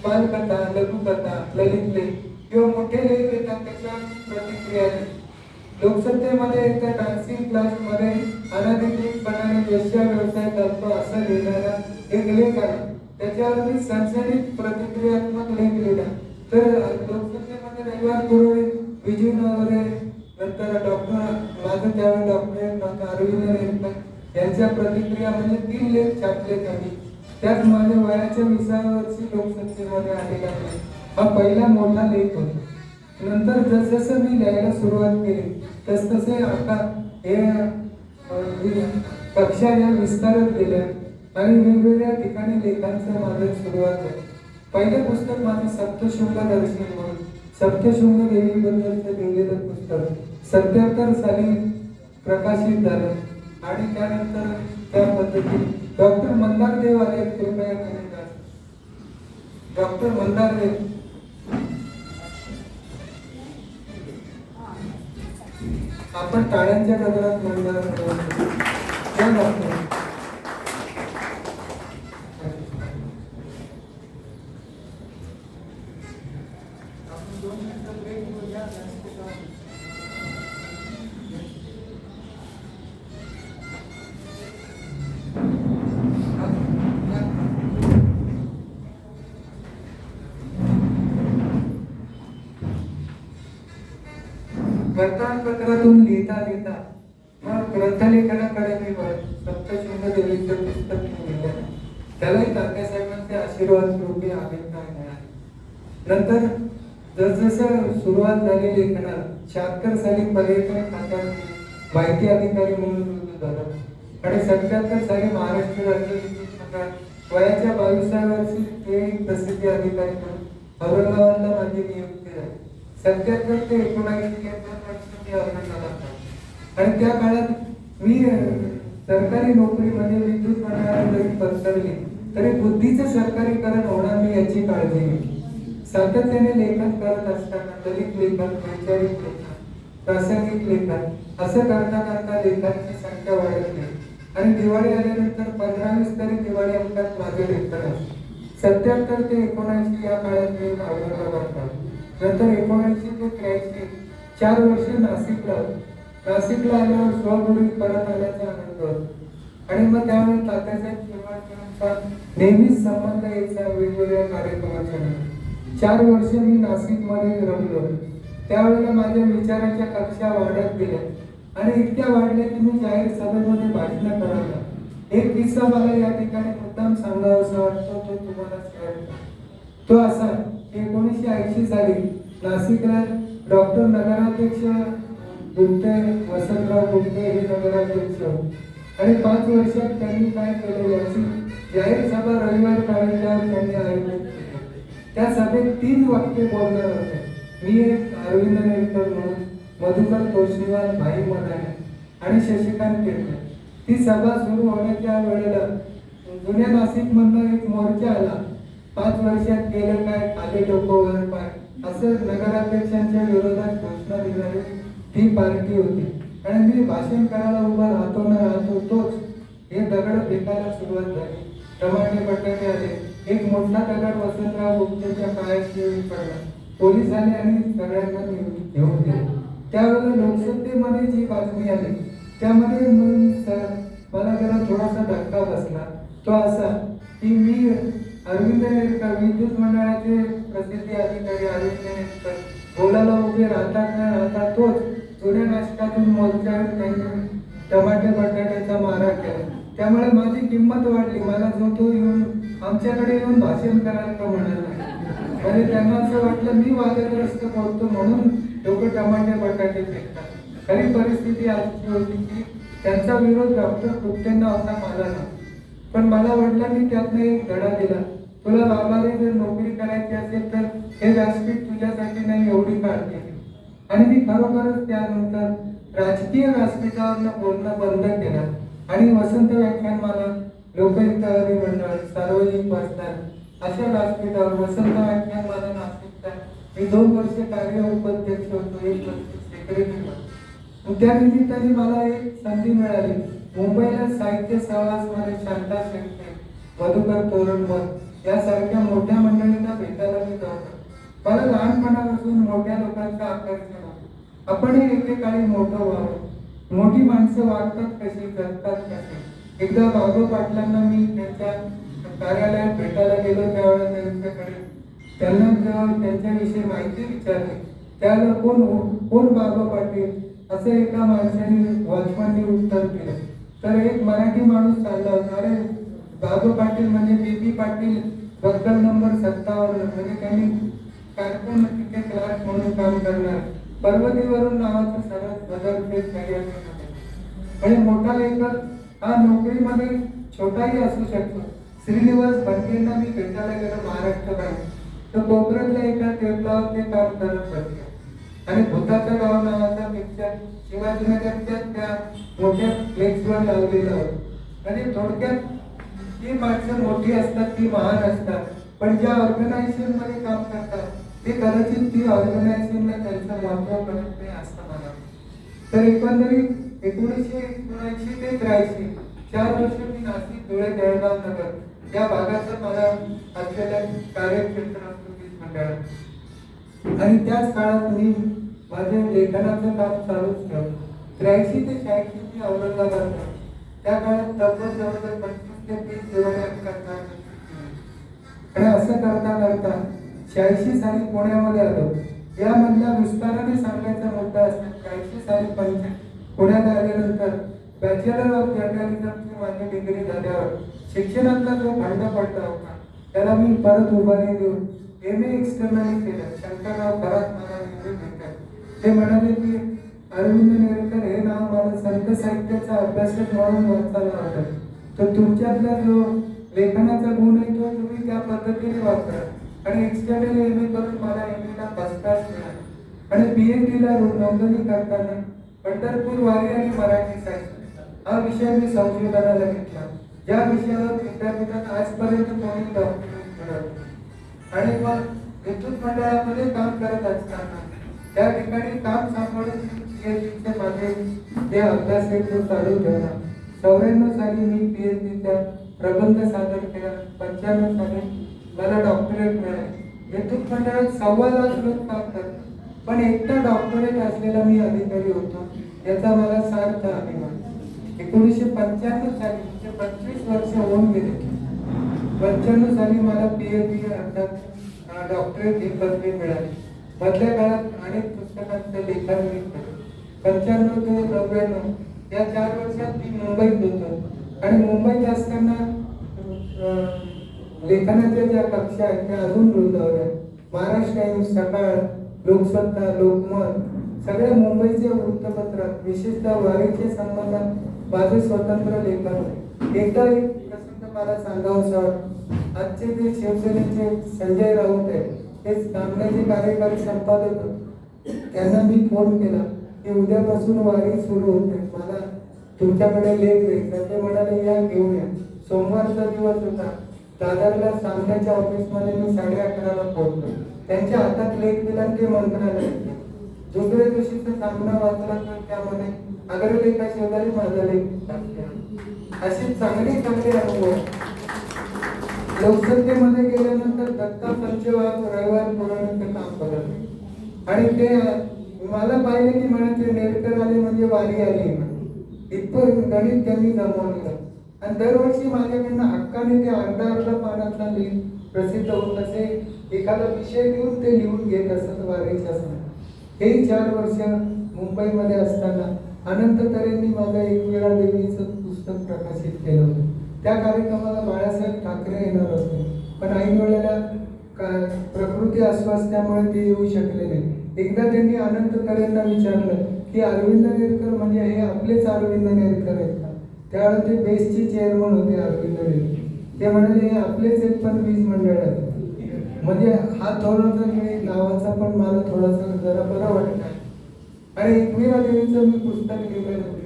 Speaker 2: बालकथा, लघुकथा, ललित लेख किंवा मोठे लेख येतात, त्याच्या प्रतिक्रिया. लोकसत्तेमध्ये एकदा डान्सिंग क्लासमध्ये अनधिकृतपणाने वेश्या व्यवसाय चालतो असं लिहिणारा एक लेख आहे. त्याच्यावर मी सनसनीत प्रतिक्रियात्मक लेख लिहिला. तर लोकसत्तेमध्ये रविवार पुरवणे, विजू वगैरे, नंतर माझं त्यावेळी डॉक्टरेट अरविंद रेडकर यांच्या प्रतिक्रिया म्हणजे 3 लेख छापले त्यांनी. त्यात माझ्या वयाच्या 20व्या वर्षी लोकसत्तेमध्ये आलेला हा पहिला मोठा लेख होता. नंतर जसजसं मी लिहायला सुरुवात केली तसतसे आता हे कक्षा या विस्तारत गेल्या आणि वेगवेगळ्या ठिकाणी लेखांचं माझं सुरुवात झाली. पहिलं पुस्तक माझं सप्तशृंग दर्शन म्हणून सप्तशृंग देवीबद्दलचं लिहिलेलं पुस्तक 77 साली प्रकाशित झालं. आणि त्यानंतर त्या पद्धतीने डॉक्टर मंदारदेव आले, कृपया करून डॉक्टर मंदारदेव. आपण टाळ्यांच्या गजरात मंदारदेव. वर्तमानपत्रातून लिहिता लिहिता मग ग्रंथलेखनाकडे मी सप्तशृंग देवीचं पुस्तक लिहिलं. त्यालाही तात्यासाहेबांचे आशीर्वाद रूपी अभिप्राय मिळाले. नंतर जसजसं सुरुवात झाली लेखनाला 76 साली पर्यटन खात्यात माहिती अधिकारी म्हणून रुजू झालं आणि 77 साली महाराष्ट्र राज्य विद्युत मंडळात वयाच्या 22व्या वर्षी ते प्रसिद्धी अधिकारी म्हणून औरंगाबादला माझी नियुक्ती झाली. 77 ते 19 मी औरंगाबाद. आणि त्या काळात मी सरकारी नोकरी म्हणजे विद्युत मंडळाला जरी पसरली तरी बुद्धीचं सरकारीकरण होणार नाही याची काळजी घेतली. सातत्याने लेखन करत असताना दलित लेखन, वैचारिक लेखन, प्रासंगिक लेखन असं करता करता लेखांची संख्या वाढत गेली. आणि दिवाळी आल्यानंतर 15-20 तरी दिवाळी अंकात माझे लेखन असते. 77 ते 79 या काळात मी औरंगाबाद राहिलो. नंतर 79 ते 83 4 वर्ष नाशिकला आल्यावर स्वगुरी परत आल्याचा आनंद होता. आणि मग त्यावेळी तात्यासाहेब शिरवाडकरांचा नेहमीच संबंध यायचा वेगवेगळ्या कार्यक्रमाच्या. 4 वर्ष मी नाशिकमध्ये रमलो. त्यावेळेला माझ्या विचाराच्या कक्षा वाढत गेल्या आणि इतक्या वाढल्या की मी जाहीर सभेमध्ये भाषण करायला. एक किस्सा मला या ठिकाणी मुद्दाम सांगावासा वाटतो, तो तुम्हाला शेअर करतो. तो असा 1980 साली नाशिकला डॉक्टर नगराध्यक्ष गुप्ते, वसंतराव गुप्ते हे नगराध्यक्ष आणि 5 वर्षात त्यांनी काय केलं याची जाहीर सभा रविवार काढल्यावर त्यांनी आयोजित केली. त्या सभेत 3 वाक्य बोलणार होते. मी एक अरविंद रेडकर म्हणून, मधुकर तोष्णीवाल, भाई मदाने आणि शशिकांत केळकर. ती सभा सुरू होण्याच्या वेळेला जुन्या नाशिक मधनं एक मोर्चा आला. 5 वर्षात गेलं काय, खाली डोकं पाय असं नगराध्यक्षांच्या विरोधात घोषणा देणारी ती पार्टी होती. आणि मी भाषण करायला उभा राहतो ना राहतो तोच हे दगड फेकायला सुरुवात झाली. टमाटे बटाटे आले. एक मोठा दगड वसंतराव गुप्तेच्या पायात पडला. पोलीस आले आणि सगळ्यांना घेऊन गेले. त्यावेळेला लोकसत्तेमध्ये जी बातमी आली त्यामध्ये मला जरा थोडासा धक्का बसला. तो असा की मी अरविंद रेडकर, विद्युत मंडळाचे प्रसिद्धी अधिकारी अरविंद रेडकर बोलायला उभे राहतात ना राहतात तोच जुन्या नाशकातून मोर्चावर त्यांनी टमाटे बटाट्याचा मारा केला. त्यामुळे माझी किंमत वाढली. मला जो तो येऊन आमच्याकडे येऊन भाषण करायला तो म्हणाला. म्हणजे त्यांना असं वाटलं मी वादग्रस्त बोलतो म्हणून लोक टमाटे बटाटे फेकतात. खरी परिस्थिती अशी होती की त्यांचा विरोध डॉक्टर गुप्तेंना होता, मला ना. पण मला वडिलांनी त्यातनं एक धडा दिला, तुला बाबाने जर नोकरी करायची असेल तर हे व्यासपीठ तुझ्यासाठी नाही, एवढी काळजी घे. आणि मी खरोखरच त्यानंतर राजकीय व्यासपीठावरनं बोलणं बंद केलं आणि वसंत व्याख्यानमाला, लोकहितकारी मंडळ, सार्वजनिक वाचनालय अशा व्यासपीठावर वसंत व्याख्यानमाला नाशिकचा मी 2 वर्ष कार्य उपाध्यक्ष होतो, 1 वर्ष सेक्रेटरी होतो. त्या निमित्ताने मला एक संधी मिळाली. मुंबईला साहित्य सहवासमध्ये शांता शेळके, मधुकर तोरणमल यासारख्या मोठ्या मंडळींना भेटायला मी जातो. मला लहानपणापासून मोठ्या लोकांचं आकर्षण होतं. आपणही एकेकाळी मोठं व्हावं. मोठी माणसं वागतात कशी, करतात कशी. एकदा बाबू पाटलांना मी त्यांच्या कार्यालयात भेटायला गेलो, त्यावेळेला त्यांच्याकडे त्यांना जेव्हा त्यांच्याविषयी माहिती विचारली, त्याला कोण बाबा पाटील असं एका माणसाने वॉचमननी उत्तर दिलं. तर एक मराठी माणूस चालला होता, अरे बाबू पाटील म्हणजे बीपी पाटील बक्कल नंबर 57, म्हणजे त्यांनी कारकून तिथे क्लार्क म्हणून काम करणार, पर्वतीवरून नावाचं सरळ बदलते करिअर. म्हणजे मोठा लेखक हा नोकरीमध्ये छोटाही असू शकतो. श्रीनिवास भटकेंना मी भेटायला गेलो महाराष्ट्रबाहेर, तर कोपऱ्यातल्या एका टेबलावर ते काम करत बसले आणि भूताचं गाव नावाचा पिक्चर शिवाजीनगरच्या त्या मोठ्या फ्लेक्सवर लावलेला होता. म्हणजे थोडक्यात जी माणसं मोठी असतात ती महान असतात, पण ज्या ऑर्गनायझेशन मध्ये काम करतात ते कदाचित ती ऑर्गनायझेशनला त्यांचं महत्व कळत नाही असं मला. तर एकंदरीत 1979 ते 83 4 वर्ष मी नाशिक, धुळे, जळगाव, नगर या भागाचं मला असलेल्या कार्यक्षेत्र मंडळात. आणि त्याच काळात मी माझे लेखनाचं काम चालूच ठेवलं. 83 ते 86 मी औरंगाबाद, त्या काळात तब्बल जवळजवळ 25 ते 30 जोड्या करतात. आणि असं करता करता 86 साली पुण्यामध्ये आलो. यामधल्या विस्ताराने सांगायचा मुद्दा असतो, 86 साली पुण्यात आल्यानंतर बॅचलर ऑफ जर्नलिझमची माझी डिग्री झाल्यावर शिक्षणातला जो खंड पडला होता त्याला मी परत उभारी देऊन MA एक्सटर्नली केलं. शंकरराव खरात मला भेटले. ते म्हणाले की अरविंद नेरकर हे नाव मला संत साहित्याचा अभ्यासक म्हणून वाचायला आवडतं, तर तुमच्यातला जो लेखनाचा गुण आहे तो तुम्ही त्या पद्धतीने वापरा. आणि एक्सटर्नल MA करून मला MA ला फर्स्ट क्लास मिळाला. आणि PhD ला नोंदणी करताना पंढरपूर वारी आणि मराठी साहित्य हा विषय मी संशोधनाला घेतला, ज्या विषयावर विद्यापीठात आजपर्यंत कोणी डॉक्टरेट मिळवलं. आणि मग विद्युत मंडळामध्ये काम करत असताना त्या ठिकाणी काम सांभाळून PhDचे माझे जे अभ्यास आहे तो चालू ठेवला. 94 साली मी PhDचा प्रबंध सादर केला. 95 साली मला डॉक्टरेट मिळाले. विद्युत मंडळात 1.25 लाख लोक काम करतात, पण एकटा डॉक्टरेट असलेला मी अधिकारी होतो, याचा मला सार्थ अभिमान. 1995 साली म्हणजे 25 वर्ष होऊन गेले. 95 साली मला PhD अर्थात डॉक्टरेट ही पदवी मिळाली. मधल्या काळात अनेक पुस्तकांचं लेखन मी केलं. 95 ते 99 या 4 वर्षात मी मुंबईत होतो. आणि मुंबईत असताना लेखनाच्या ज्या कक्षा आहेत त्या अजून रुंदावल्या. महाराष्ट्र टाइम्स, सकाळ, लोकसत्ता, लोकमत सगळ्या मुंबईचे वृत्तपत्रात विशेषतः वारीच्या संबंधात माझे स्वतंत्र लेखन होते. एकदा एक प्रसंग मला सांगावंसं वाटतं. आजचे जे शिवसेनेचे संजय राऊत आहेत ते सामन्याचे कार्यकारी संपादक होते. त्यांना मी फोन केला की उद्यापासून वारी सुरू होते, मला तुमच्याकडे लेख द्यायचा. ते म्हणाले या घेऊन या. सोमवारचा दिवस होता. दादरला सामन्याच्या ऑफिसमध्ये मी 11:30ला पोहोचलो. त्यांच्या हातात लेख दिला आणि ते मंत्रालयात. दुसऱ्या दिवशीचा सामना वाचला तर त्यामध्ये अग्रलेखा शेजारी माझा लेख. असे चांगले अनुभव. लोकसत्तेमध्ये गेल्यानंतर दत्ता पंचवार रविवार पुरवण्याचं काम करत आणि ते मला पाहिले की म्हणायचे नेरकर आले म्हणजे वारी आली. इतकं गणित त्यांनी जमवलेलं. आणि दरवर्षी माझ्याकडनं हक्काने ते अर्धा पानातला प्रसिद्ध होत असे. एखादा विषय घेऊन ते लिहून घेत असत वारीच्या सण. हे 4 वर्ष मुंबईमध्ये असताना अनंत तऱ्हेंनी माझं एकविरा देवीचं पुस्तक पुस्तक प्रकाशित केलं होतं. त्या कार्यक्रमाला बाळासाहेब ठाकरे येणार होते, पण ऐन वेळेला प्रकृती अस्वास्थ्यामुळे ते येऊ शकले नाही. एकदा त्यांनी अनंत तरेंना विचारलं की अरविंद नेरकर म्हणजे हे आपलेच अरविंद नेरकर आहेत का? त्यावेळेला ते बेसचे चेअरमन होते अरविंद नेरकर. ते म्हणाले हे आपलेच एक पण वीज मंडळ आहे. म्हणजे हा थोडासा नावाचा पण मला थोडासा जरा बरं वाटतं. आणि एकवीरा देवीचं मी पुस्तक लिहिलेलं होतं.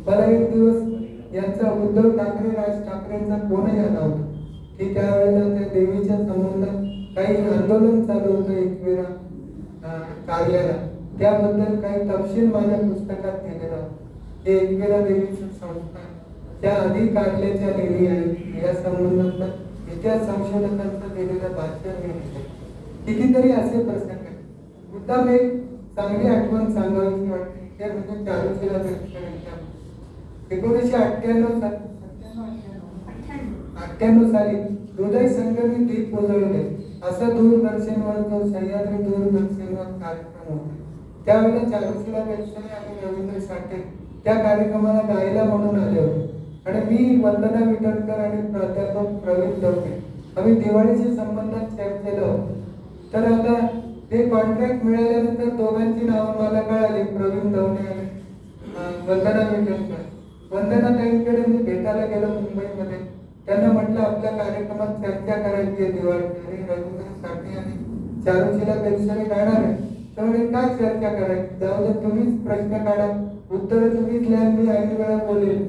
Speaker 2: मला एक दिवस यांचा उद्धव ठाकरे राज ठाकरेंचा फोनही आला होता की त्यावेळेला त्या देवीच्या संबंधात काही आंदोलन चालू होतं एकवीरा कार्याला, त्याबद्दल काही तपशील माझ्या पुस्तकात दिलेला होता. ते एकवीरा देवीचं संस्था त्या आधी काढल्याच्या लेणी आहेत या संबंधात इतिहास संशोधकांचं दिलेलं भाष्य मिळते. कितीतरी असे प्रसंग आहेत. मुद्दाम एक चांगली आठवण सांगावीशी वाटते ते म्हणजे चारुशिला बेलसरेंच्या 1998 साली हृदय संगमी दीप उजळले असा दूरदर्शनवर जो सह्याद्री दूरदर्शनवर कार्यक्रम होता. त्यावेळेला चारुशिला बेलसरे आणि रवींद्र साठे त्या कार्यक्रमाला गायला म्हणून आले होते. आणि मी, वंदना विटणकर आणि प्राध्यापक प्रवीण दवणे आम्ही दिवाळीच्या संबंधात चर्चेला होतो. तर आता ते कॉन्ट्रॅक्ट मिळाल्यानंतर दोघांची नावं मला कळाली, प्रवीण दवणे आणि वंदना विटणकर. वंदना ताईंकडे मी भेटायला गेलो मुंबईमध्ये. त्यांना म्हटलं आपल्या कार्यक्रमात चर्चा करायची आहे दिवाळीची आणि रवींद्र साठे आणि चारुशिला बेलसरे गाणार आहे. त्यामुळे काय चर्चा करायची, जाऊ दे तुम्हीच प्रश्न काढा, उत्तर तुम्हीच लिहा, मी ऐन वेळा बोलेल.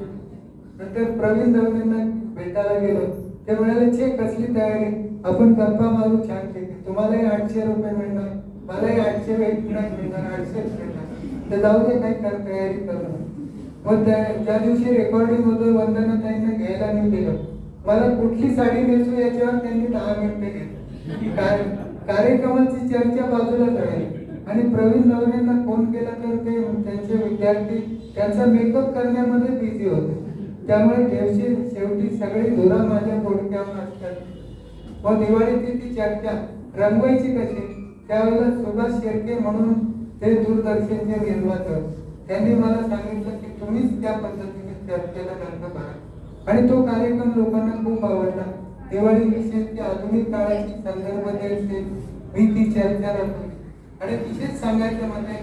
Speaker 2: नंतर प्रवीण दवणेंना भेटायला गेलो. ते म्हणाले छे कसली तयारी, आपण गप्पा मारू छान पैकी, तुम्हालाही 800 रुपये मिळणार, मलाही 800 मिळणार, 800 मिळणार, तर जाऊ दे काही तयारी करू. मग ज्या दिवशी रेकॉर्डिंग होतं वंदनाताईंना घ्यायला मी गेलो. मला कुठली साडी नेसू याच्यावर त्यांनी 10 मिनिटं घेतली. कार्यक्रमाची चर्चा बाजूला झाली आणि प्रवीण दवणेंना फोन केला तर ते त्यांचे विद्यार्थी त्यांचा मेकअप करण्यामध्ये बिझी होते. त्यामुळे शेवटी सगळी धुरा माझ्या डोक्यावर असतात. मग दिवाळीची ती चर्चा रंगवायची कशी, त्यावेळेला सुभाष शेळके म्हणून ते दूरदर्शनचे निर्माते, त्यांनी मला सांगितलं की तुम्हीच त्या पद्धतीने चर्चेला रंग भरा. आणि तो कार्यक्रम लोकांना खूप आवडला. दिवाळी विषयी आधुनिक काळाची संदर्भ द्यायचे मी ती चर्चा रचली. आणि विशेष सांगायचं म्हणजे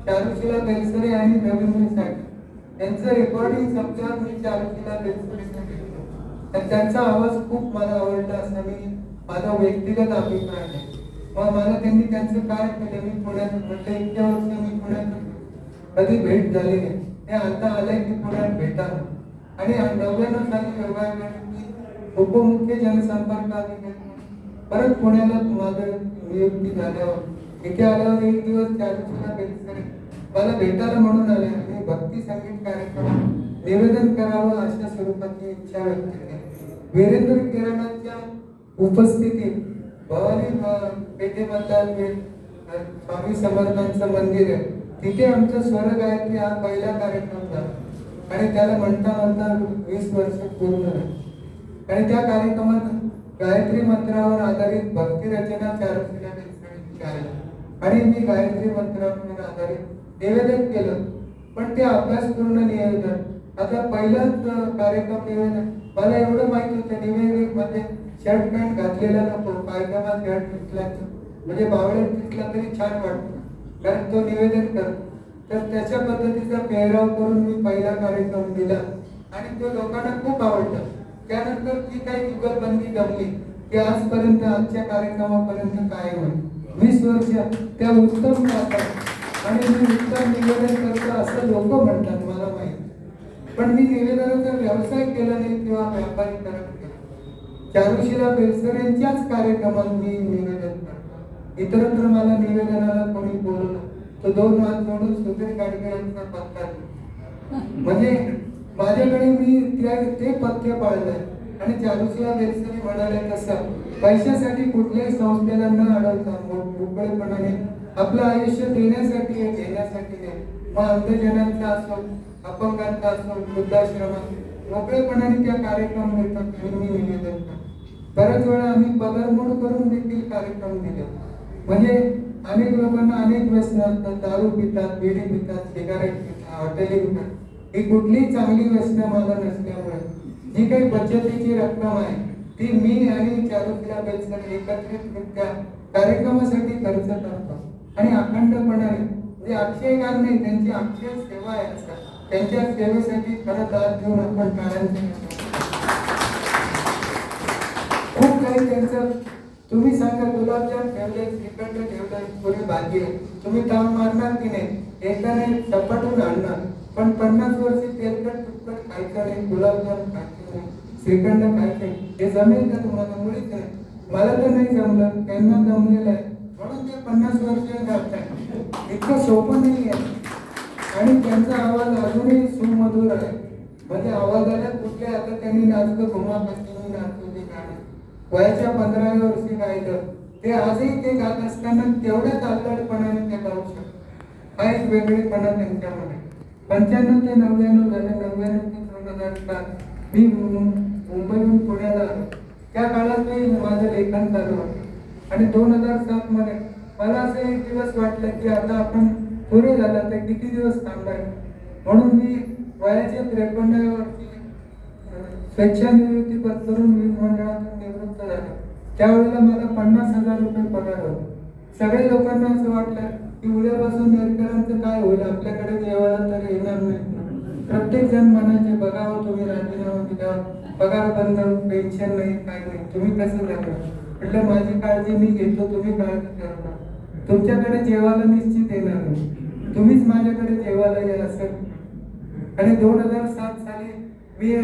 Speaker 2: चारुशिला बेलसरे आणि रवींद्र साठे यांचं रेकॉर्डिंग संपल्यावर मी चारुशिला बेलसरेंना भेटलो. तर त्यांचा आवाज खूप मला आवडला असा मी माझा व्यक्तिगत अभिप्राय आहे. मग मला त्यांनी त्यांचं काय केलं, मी पुण्यात म्हटलं इतक्या वर्ष मी पुण्यात कधी भेट झाली नाही, ते आता आलंय की पुण्यात भेटावं. आणि 99 साली योगायोगाने मी उपमुख्य जनसंपर्क अधिकारी परत पुण्याला माझं नियुक्ती झाल्यावर इथे आल्यावर एक दिवस चारुशिला बेलसरे मला भेटायला म्हणून आले आणि भक्ती संगीत कार्यक्रमात निवेदन करावं अशा स्वरूपाची इच्छा व्यक्त केली. वीरेंद्र किराणाच्या उपस्थितीत भवानी पेठेमधला स्वामी समर्थांचं मंदिर आहे, तिथे आमचा स्वर गायत्री हा पहिला कार्यक्रम झाला. आणि त्याला म्हणता 20 वर्ष पूर्ण झाली. आणि त्या कार्यक्रमात गायत्री मंत्रावर आधारित भक्ती रचना चारुशिला बेलसरेंची गायली आणि मी गायत्री मंत्रावर आधारित निवेदन केलं. पण ते अभ्यासपूर्ण निवेदन, आता पहिलाच कार्यक्रम निवेदन, मला एवढं माहित होतं निवेदन मध्ये शर्ट पॅन्ट घातलेला नको, पायजमा शर्ट दिसला म्हणजे बावळ्यात दिसला तरी छान वाटतं, कारण तो निवेदन करतो. तर त्याच्या पद्धतीचा पेहराव करून मी पहिला कार्यक्रम दिला आणि तो लोकांना खूप आवडला. त्यानंतर जी काही जुगलबंदी जमली की आजपर्यंत आजच्या कार्यक्रमापर्यंत काय होईल 20 वर्ष त्या उत्तम राहतात आणि मी उत्तम निवेदन करतो असं लोक म्हणतात मला माहिती. पण मी निवेदनाचा व्यवसाय केला नाही किंवा व्यापारीकरण केलं. चारुशिला बेलसरेंच्याच कार्यक्रमात मी निवेदन करतो. इतरत्र मला निवेदनाला कोणी बोलवलं तो 2 हात जोडून सुधीर गाडगेंचा पत्ता, म्हणजे माझ्याकडे मी ते पथ्य पाळलंय. आणि चारुशिला बेलसरे म्हणाले तसं पैशासाठी कुठल्याही संस्थेला न अडवता मोकळेपणाने आपलं आयुष्य देण्यासाठी घेण्यासाठी नाही. मग अंधजनांचा असो, अपंगांचा असो, वृद्धाश्रमात मोकळेपणाने त्या कार्यक्रम घेतात मी निवेदन करतो. बऱ्याच वेळा आम्ही पगारमोड करून देखील कार्यक्रम दिले. म्हणजे अनेक लोकांना अनेक व्यसन असतात, दारू पितात, बिडी पितात, सिगारेट पितात, हॉटेलिंग पितात. ही कुठलीही चांगली व्यसनं मला नसल्यामुळे जी काही बचतीची रक्कम आहे ती मी आणि चारुकिला बेलसर एकत्रितरित्या कार्यक्रमासाठी खर्च करतो आणि अखंडपणाने म्हणजे अक्षय काम नाही, त्यांची अक्षय सेवा आहे असं. त्यांच्या सेवेसाठी खरं दाद देऊन आपण टाळ्यांचे खूप काही त्यांचं. तुम्ही सांगा, गुलाबजाम ठेवले, श्रीखंड ठेवलं, पुरी भाजी आहे, तुम्ही ताव मारणार की नाही? एकाने सपाटून आणणार, पण 50 वर्षी तेलकट तुपकट खायचं नाही, गुलाबजाम खायचे नाही, श्रीखंड खायचे, हे जमेल का तुम्हाला? मुळीच नाही. मला तर नाही जमलं, त्यांना जमलेलं आहे म्हणून ते 50 वर्ष घालतात. इतकं सोपं नाही आहे. आणि त्यांचा आवाज अजूनही सुमधुर आहे. म्हणजे आवाजाला कुठले आता त्यांनी नाचलं घुमा पश्चिमी नाचतो ते गाणं वयाच्या 15व्या वर्षी गायलं, ते आजही ते गात असताना तेवढ्याच अल्लडपणाने ते गाऊ शकतात. हा एक वेगळेपणा त्यांच्यामध्ये. 95 ते 99 झाले, 99 ते 2007 मी मुंबईहून पुण्याला आलो. त्या काळात मी माझं लेखन चालू होतं आणि 2007 मध्ये मला असं एक दिवस वाटलं की आता आपण पुरे झाला तर किती दिवस थांबलाय. म्हणून मी वयाच्या 53व्या वर्षी स्वेच्छानिवृत्ती पत्करून वीज मंडळातून निवृत्त झालो. त्यावेळेला मला 50,000 रुपये पगार होता. सगळ्या लोकांना असं वाटलं की उद्यापासून नेरकरांचं काय होईल, आपल्याकडे जेवायला तर येणार नाही. प्रत्येक जण म्हणायचे, बघावं तुम्ही राजीनामा दिल्यावर पगार बंद, पेन्शन नाही, काय नाही, तुम्ही कसं करणार? म्हटलं माझी काळजी मी घेतो, तुम्ही काळजी करता. तुमच्याकडे जेवायला निश्चित येणार नाही, तुम्हीच माझ्याकडे जेवायला या असं. आणि 2007 साली मी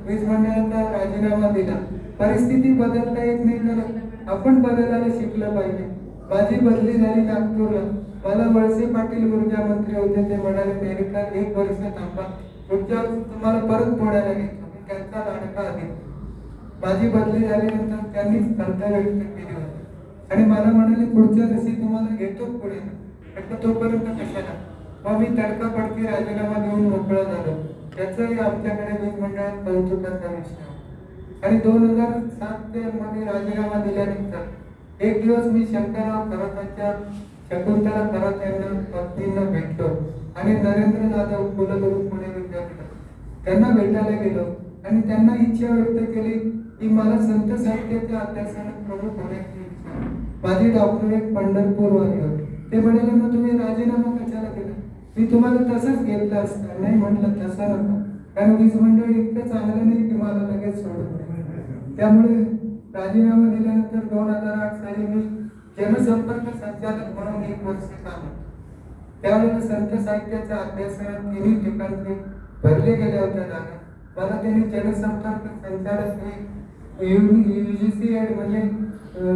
Speaker 2: वीज मंडळाचा राजीनामा दिला. परिस्थिती बदलता येत नाही तर आपण बदलायला शिकलं पाहिजे. माझी बदली झाली नागपूरला. मला वळसे पाटील ऊर्जा मंत्री होते, ते म्हणाले नेरकर 1 वर्ष थांबा, पुढच्या वर्षी तुम्हाला परत पुण्याला घेतो. मी त्यांचा लाडका आहे. माझी बदली झाल्यानंतर त्यांनी स्पर्धा व्यक्त केली होती आणि मला म्हणाले पुढच्या वर्षी तुम्हाला घेतो पुढे. म्हटलं तोपर्यंत कशाला. मग मी तडकाफडकी राजीनामा देऊन मोकळा झालो. त्याचंही आमच्याकडे वीज मंडळात कौतुकाचा विषय. आणि 2007 मध्ये राजीनामा दिल्यानंतर एक दिवस मी शंकरराव खरातांच्या शकुंतला खरात यांना पत्नींना भेटलो आणि नरेंद्र जाधव कुलगुरू पुणे विद्यापीठात त्यांना भेटायला गेलो आणि त्यांना इच्छा व्यक्त केली की मला संत साहित्याच्या अभ्यासाला प्रमुख होण्याची इच्छा. माझी डॉक्टरेट पंढरपूरवाली होती. ते म्हणाले मग तुम्ही राजीनामा कशाला केला? मी तुम्हाला तसंच घेतलं असतं. नाही म्हटलं तसं नका, कारण वीज मंडळ इतकं चांगलं नाही की मला लगेच सोडून. त्यामुळे राजीनामा दिल्यानंतर 2008 साली मी जनसंपर्क संचालक म्हणून 1 वर्ष काम. त्यावेळेला संत साहित्याच्या अभ्यासात 3 ठिकाणी भरले गेल्या होत्या जागा. मला त्यांनी जनसंपर्क संचालक UGC म्हणजे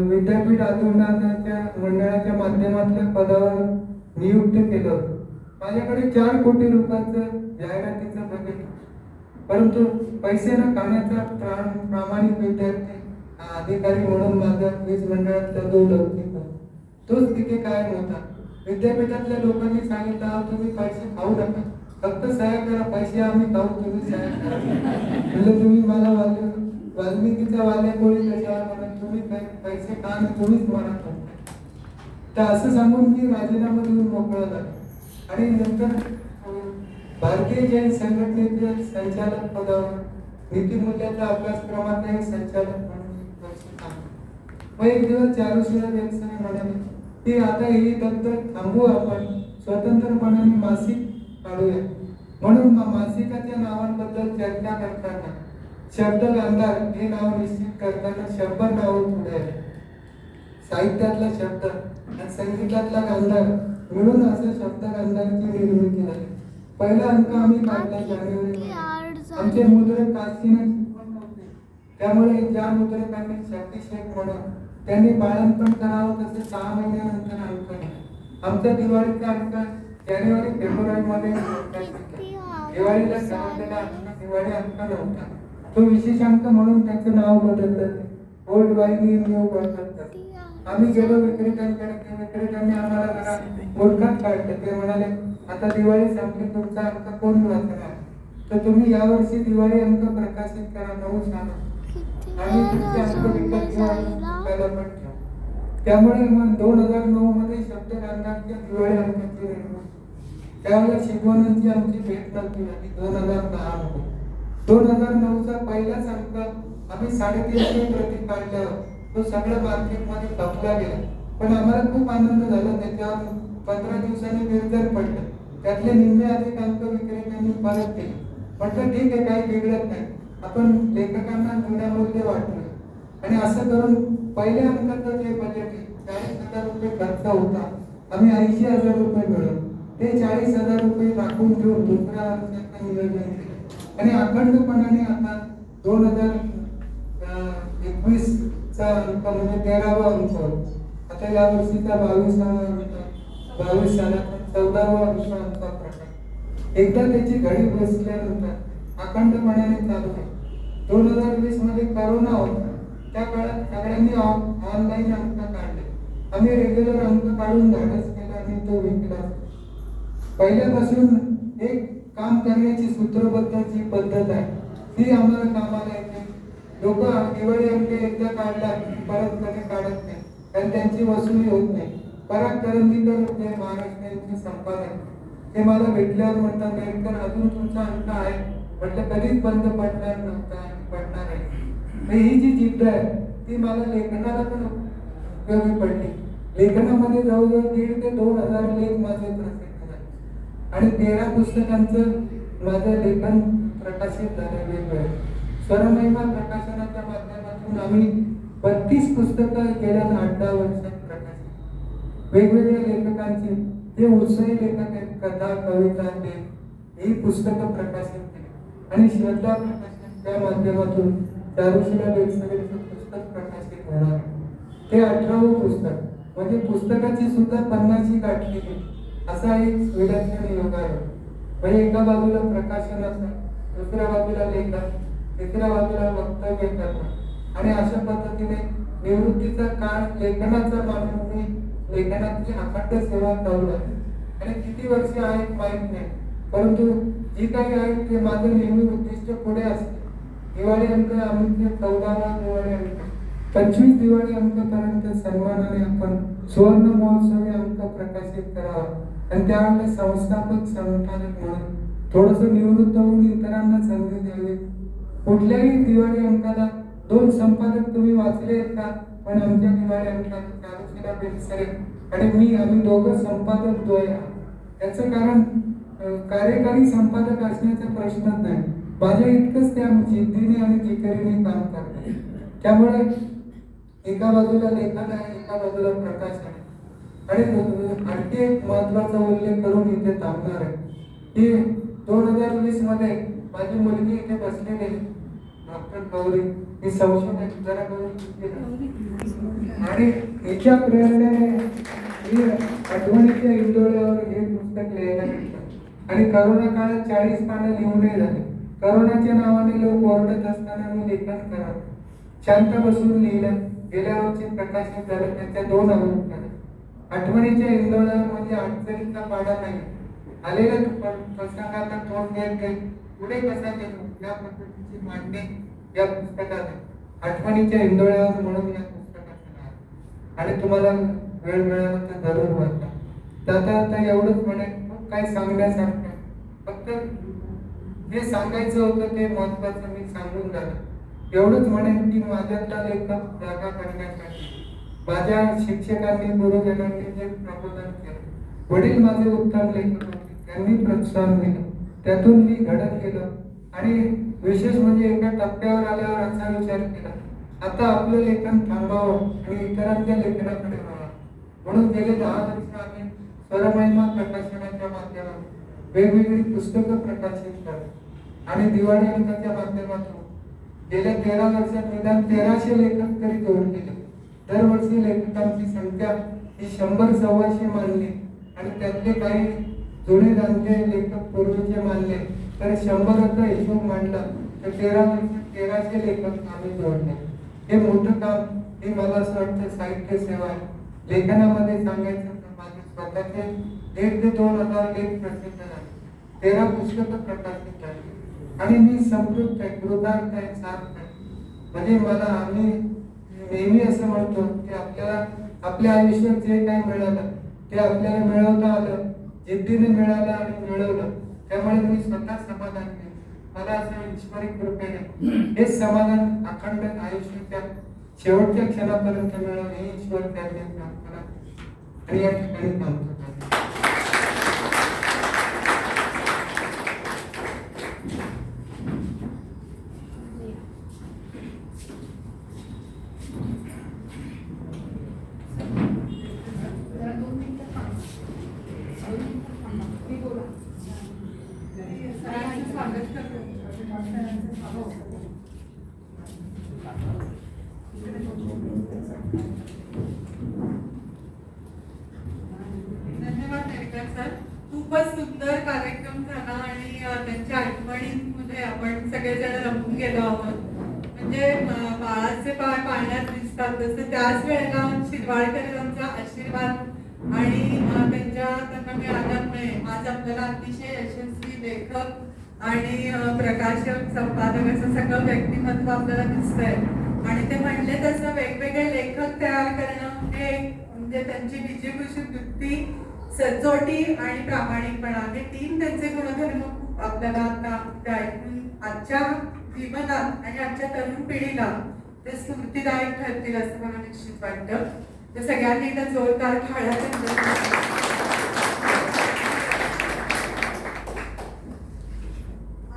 Speaker 2: विद्यापीठ अनुदानाच्या मंडळाच्या माध्यमातल्या पदावर नियुक्त केलं होतं. माझ्याकडे 4 कोटी रुपयाचं जाहिरातीचं बजेट, परंतु पैसे न खाण्याचा प्रामाणिक विद्यार्थी अधिकारी म्हणून माझा वीज मंडळातला जो लौकिक तोच तिथे कायम होता. विद्यापीठातल्या लोकांनी सांगितलं तुम्ही पैसे खाऊ नका, फक्त सह्या करा, पैसे आम्ही खाऊ, तुम्ही सह्या करा. म्हणजे तुम्ही मला वाल्मिकीचा वाल्या कोळी कशाला म्हणत, तुम्ही पैसे खा आणि तुम्हीच म्हणा. तर असं सांगून मी राजीनामा देऊन मोकळा झालो आणि नंतर भारतीय जैन संघटनेच्या संचालक पदावर नीतिमूल्याच्या अभ्यासक्रमाचाही संचालक म्हणून मग एक दिवस चारुशिला बेलसरे म्हणाले की आता ही दप्तर थांबवू, आपण स्वतंत्रपणाने मासिक काढूया. म्हणून मासिकाच्या नावांबद्दल चर्चा करताना शब्द गांधार हे नाव निश्चित करताना 100 नावं पुढे आले. साहित्यातला शब्द आणि संगीतातला गांधार मिळून असं शब्द गांधारची निर्मिती झाली. पहिला अंक आम्ही काढला जानेवारी. आमचे मुद्रक काशीने शिकवण नव्हते, त्यामुळे ज्या मुद्रकांनी शक्ती शेख म्हणून त्यांनी बाळंपण करावं तसे 6 महिन्यानंतर अंक नाही. आमचा दिवाळीचा अंक जानेवारी फेब्रुवारी मध्ये दिवाळीला ठरवलेला अंक दिवाळी अंक नव्हता. तो विशेष अंक म्हणून त्याचं नाव बदललं, ओल्ड वाईनी न्यू बदलतात. आम्ही गेलो विक्रेत्यांकडे, ते विक्रेत्यांनी आम्हाला जरा मूर्खात काढलं. ते म्हणाले आता दिवाळी संपली, तुमचा अंक कोण वाचणार, तर तुम्ही यावर्षी दिवाळी अंक प्रकाशित करा, 9 साला आम्ही तुमचे अंक विकत घ्यायला पण ठेवू. त्यामुळे मग 2009 मध्ये शब्द गांधारच्या दिवाळी अंकाची निर्मिती. त्यावेळेला शिकवणाची आमची भेट नव्हती झाली 2010 मध्ये. 2009चा पहिलाच अंक आम्ही 350 प्रति काढल्यावर तो सगळ्या मार्केटमध्ये खपला गेला. पण आम्हाला खूप आनंद झाला. त्याच्यावर 15 दिवसांनी निर्धार पडलं. त्यातले निम्मे अधिक अंक विक्रेत्यांनी परत केले. म्हटलं ठीक आहे, काही बिघडत नाही, आपण लेखकांना विनामूल्य वाटलं. आणि असं करून पहिल्या अंकाचं जे बजेट 40,000 रुपये खर्च होता, आम्ही 80,000 रुपये मिळवले. ते 40,000 रुपये राखून ठेवून दुसऱ्या वर्षाचं नियोजन केलं आणि अखंडपणाने आता 2021 चा अंक म्हणजे 13वा अंक, आता या वर्षीचा 22वा अंक, 22 सालाचा 14वा अंक प्रकार. एकदा त्याची घडी बसल्यानंतर अखंडपणाने चालू आहे. 2020 मध्ये करोना होता, त्या काळात सगळ्यांनी ऑनलाईन अंक काढले. आम्ही रेग्युलर अंक काढून धाडस केला आणि तो विकला. पहिल्यापासून एक काम करण्याची सूत्रबद्ध जी पद्धत आहे ती आम्हाला कामाला येते. लोक दिवाळी अंक एकदा काढला परत कधी काढत नाही, कारण त्यांची वसुली होत नाही. पराग करंदीकर जे महाराष्ट्राचे संपादक ते मला भेटल्यावर म्हणतात, नेटकर अजून तुमचा अंक आहे. म्हटलं कधीच बंद पडणार नव्हता आणि पडणार आहे. ही जी जिद्द आहे ती मला लेखनाला पण उपयोगी पडली. लेखनामध्ये जवळजवळ 1,500 ते 2,000 लेख माझे प्रसिद्ध झाले आणि 13 पुस्तकांचं माझं लेखन प्रकाशित झालं. वेगवेगळे स्वरमहिमा प्रकाशनाच्या माध्यमातून आम्ही 32 पुस्तकं गेल्या 8-10 वर्षात प्रकाशित, वेगवेगळ्या लेखकांची जे उत्साही लेखक आहेत, कथा, कविता, ही पुस्तकं प्रकाशित केली. आणि श्रद्धा प्रकाशन त्या माध्यमातून चारुशिला लेखसभेचं पुस्तक प्रकाशित होणार. ते 18वं पुस्तक, म्हणजे पुस्तकाची सुद्धा 50शी गाठली गेली. असा एक विलक्षण योग आहे. म्हणजे एका बाजूला प्रकाशनाचा, दुसऱ्या बाजूला लेखन, तिसऱ्या बाजूला वक्तव्य करणं आणि अशा पद्धतीने निवृत्तीचा काळ लेखनाचा मानून मी लेखनाची अखंड सेवा चालू आहे. आणि किती वर्ष आहेत माहीत नाही, परंतु जी काही आहे ते माझं नेहमी उद्दिष्ट पुढे असते. दिवाळी अंक आम्ही 14वा दिवाळी अंक, 25 दिवाळी अंकपर्यंत सन्मानाने आपण सुवर्ण महोत्सवी अंक प्रकाशित करावा आणि त्यावेळेला संस्थापक संपादक म्हणून थोडस निवृत्त होऊन इतरांना संधी द्यावी. कुठल्याही दिवाळी अंकाला 2 संपादक तुम्ही वाचले आहेत का? पण आमच्या दिवाळी अंकाला चारुशिला बेलसरे आणि मी, आम्ही दोघं संपादक द्वय आहोत. त्याचं कारण कार्यकारी संपादक असण्याचा प्रश्नच नाही. माझ्या इतकंच त्या जिद्दीने आणि जिकरीने काम करतात. त्यामुळे एका बाजूला लेखन आहे, एका बाजूला प्रकाशन आहे. आणि आणखी एक महत्वाचा उल्लेख करून इथे थांबणार आहे की 2020 मध्ये माझी मुलगी इथे बसलेली आहे, डॉक्टर गौरी. ही संशोधक जरा गौरी आणि हिच्या प्रेरणेने मी आठवणीच्या इंदोळ्यावर हे पुस्तक लिहायला घेतलं. आणि करोना काळात 40 पानं लिहूनही झाले. करोनाच्या नावाने लोक ओरडत असताना मी लेखन करावं, शांत बसून लिहिलं. गेल्या वर्षी प्रकाशित झालं, त्याच्या 2 आवृत्त्या. आठवणीच्या इंदोळ्यावर म्हणजे अडचणीचा पाडा नाही, आलेल्या प्रसंगाचा तोंड घेत पुढे कसा गेलो या पद्धतीची मांडणी या पुस्तकात आहे. आठवणीच्या इंदोळ्यावर म्हणून या पुस्तकाचं नाव. आणि तुम्हाला वेळ मिळाला तर जरूर वाचा. जाता आता एवढंच म्हणेन, खूप काही सांगण्यासारखं, फक्त जे सांगायचं होतं ते महत्वाचं मी सांगून झालं. एवढंच म्हणेन की माझ्यातला लेखक जागा करण्यासाठी माझ्या शिक्षकांनी, गुरुजनांनी जे प्रबोधन केलं, वडील माझे उत्तम लेखक होते, त्यांनी प्रोत्साहन दिलं, त्यातून मी घडत गेलो. आणि विशेष म्हणजे एका टप्प्यावर आल्यावर असा विचार केला, आता आपलं लेखन थांबावं आणि इतरांच्या लेखनाकडे वळावं. म्हणून गेले 10 वर्ष आम्ही स्वरमहिमा प्रकाशनाच्या माध्यमातून वेगवेगळी पुस्तकं प्रकाशित करतो आणि दिवाळी अंकाच्या माध्यमातून गेल्या 13 वर्षात निदान 1300 लेखक तरी जोडले गेले. दरवर्षी लेखकांची संख्या ही 100-125 मानली आणि त्यातले काही जुने जाणते लेखक पूर्वीचे मानले तर 100चा हिशोब मांडला तर 13 वर्षात 1300 लेखक आम्ही जोडले. हे मोठं काम, हे मला असं वाटतं साहित्य सेवा आहे. लेखनामध्ये सांगायचं तर माझे स्वतःचे 1,500 ते 2,000 लेख प्रसिद्ध झाले, 13 पुस्तकं प्रकाशित झाली आणि मी संतुष्ट आहे, कृतार्थ आहे, सार्थ आहे. म्हणजे मला, आम्ही नेहमी असं म्हणतो की आपल्याला आपल्या आयुष्यात जे काही मिळालं ते आपल्याला मिळवता आलं जिद्दीने मिळालं आणि मिळवलं. त्यामुळे मी स्वतः समाधान केलं. मला असं ईश्वरी कृपेने हे समाधान अखंड आयुष्याच्या शेवटच्या क्षणापर्यंत मिळवून हे ईश्वर त्यांनी प्रार्थना आणि या ठिकाणी थांबतो.
Speaker 1: धन्यवाद नेरकर सर. खूपच सुंदर कार्यक्रम झाला आणि त्यांच्या आठवणींमध्ये आपण सगळेजण रमून गेलो आहोत. म्हणजे बाळाचे पाय पाळण्यात दिसतात तसे त्याच वेळेला शिरवाडकरांचा आशीर्वाद आणि त्यांना मिळाल्यामुळे आज आपल्याला अतिशय यशस्वी लेखक आणि प्रकाशक संपादक असं सगळं व्यक्तिमत्व आपल्याला दिसतंय. आणि ते म्हणले तसं वेगवेगळे लेखक तयार करणं हे म्हणजे त्यांची विजिभूषित वृत्ती, सचोटी आणि प्रामाणिकपणा हे तीन त्यांचे गुणधर्म खूप आपल्याला आता ऐकून आजच्या जीवनात आणि आजच्या तरुण पिढीला ते स्फूर्तिदायक ठरतील असं मला निश्चित वाटतं. तर सगळ्यांनी एकदा जोरदार टाळ्या.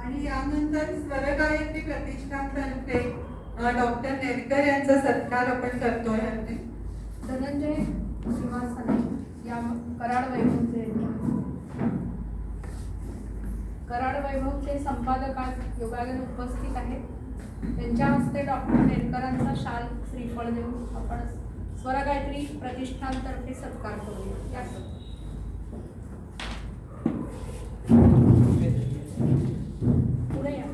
Speaker 1: आणि यानंतर स्वरगायत्री प्रतिष्ठानतर्फे डॉक्टर नेरकर यांचा सत्कार आपण करतोय.
Speaker 3: धनंजय श्रीवास्तव या कराड वैभवचे संपादक आज योगायोगाने उपस्थित आहेत. त्यांच्या हस्ते डॉक्टर नेरकरांचा शाल श्रीफळ देऊन आपण स्वरगायत्री प्रतिष्ठानतर्फे सत्कार करूया. पुढे या.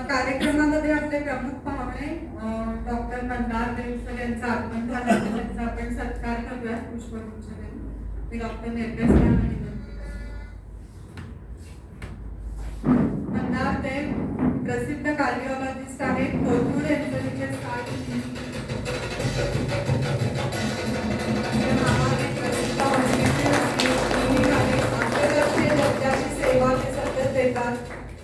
Speaker 1: कार्यक्रमामध्ये आपले प्रमुख पाहुणे डॉक्टर मंदार देवसर यांचं आगमन झालं. त्यांचा आपण सत्कार करूया पुष्पगुच्छ देऊन. मी डॉक्टर नेरकर सरांना विनंती करते. मंदार देव प्रसिद्ध कार्डिओलॉजिस्ट आहेत. कोथरूड यांचं आंतरराष्ट्रीय दर्जाची सेवा ते सतत देतात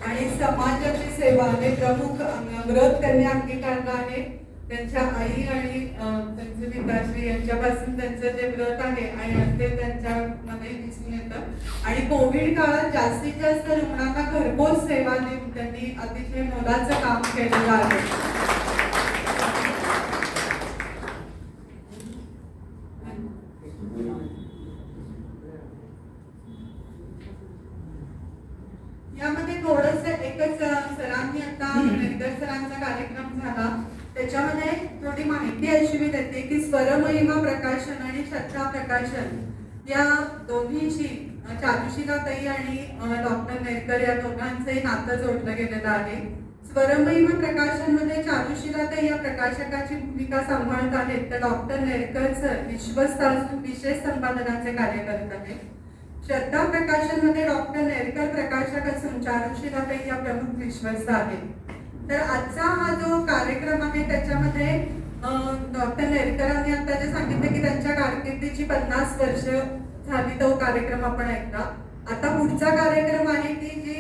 Speaker 1: आणि समाजाची सेवा हे प्रमुख व्रत त्यांनी अंगीकारलं आहे. त्यांच्या आई आणि त्यांचे पिताश्री यांच्यापासून त्यांचं जे व्रत आहे आणि ते त्यांच्यामध्ये दिसून येतं. आणि कोविड काळात जास्तीत जास्त रुग्णांना घरपोच सेवा देऊन त्यांनी अतिशय मोलाचं काम केलेलं आहे. यामध्ये थोडस एकच सरांनी आता नेरकर सरांचा कार्यक्रम झाला त्याच्यामध्ये थोडी माहिती अशी मी देते की स्वरमहिमा प्रकाशन आणि श्रद्धा प्रकाशन या दोन्हीशी चारुशिलाताई आणि डॉक्टर नेरकर या दोघांचंही नातं जोडलं गेलेलं आहे. स्वरमहिमा प्रकाशन मध्ये चारुशिलाताई या प्रकाशकाची भूमिका सांभाळत आहेत तर डॉक्टर नेरकर सर विश्वस्त असून विशेष संपादनाचे कार्य करत आहेत. श्रद्धा प्रकाशन मध्ये डॉक्टर नेरकर प्रकाशक असून चारुशिलाताई या प्रमुख विश्वस्त आहेत. तर आजचा हा जो कार्यक्रम आहे त्याच्यामध्ये डॉक्टर नेरकरांनी आता जे सांगितलं की त्यांच्या कारकिर्दीची 50 वर्ष झाली तो कार्यक्रम आपण ऐकला. आता पुढचा कार्यक्रम आहे की जी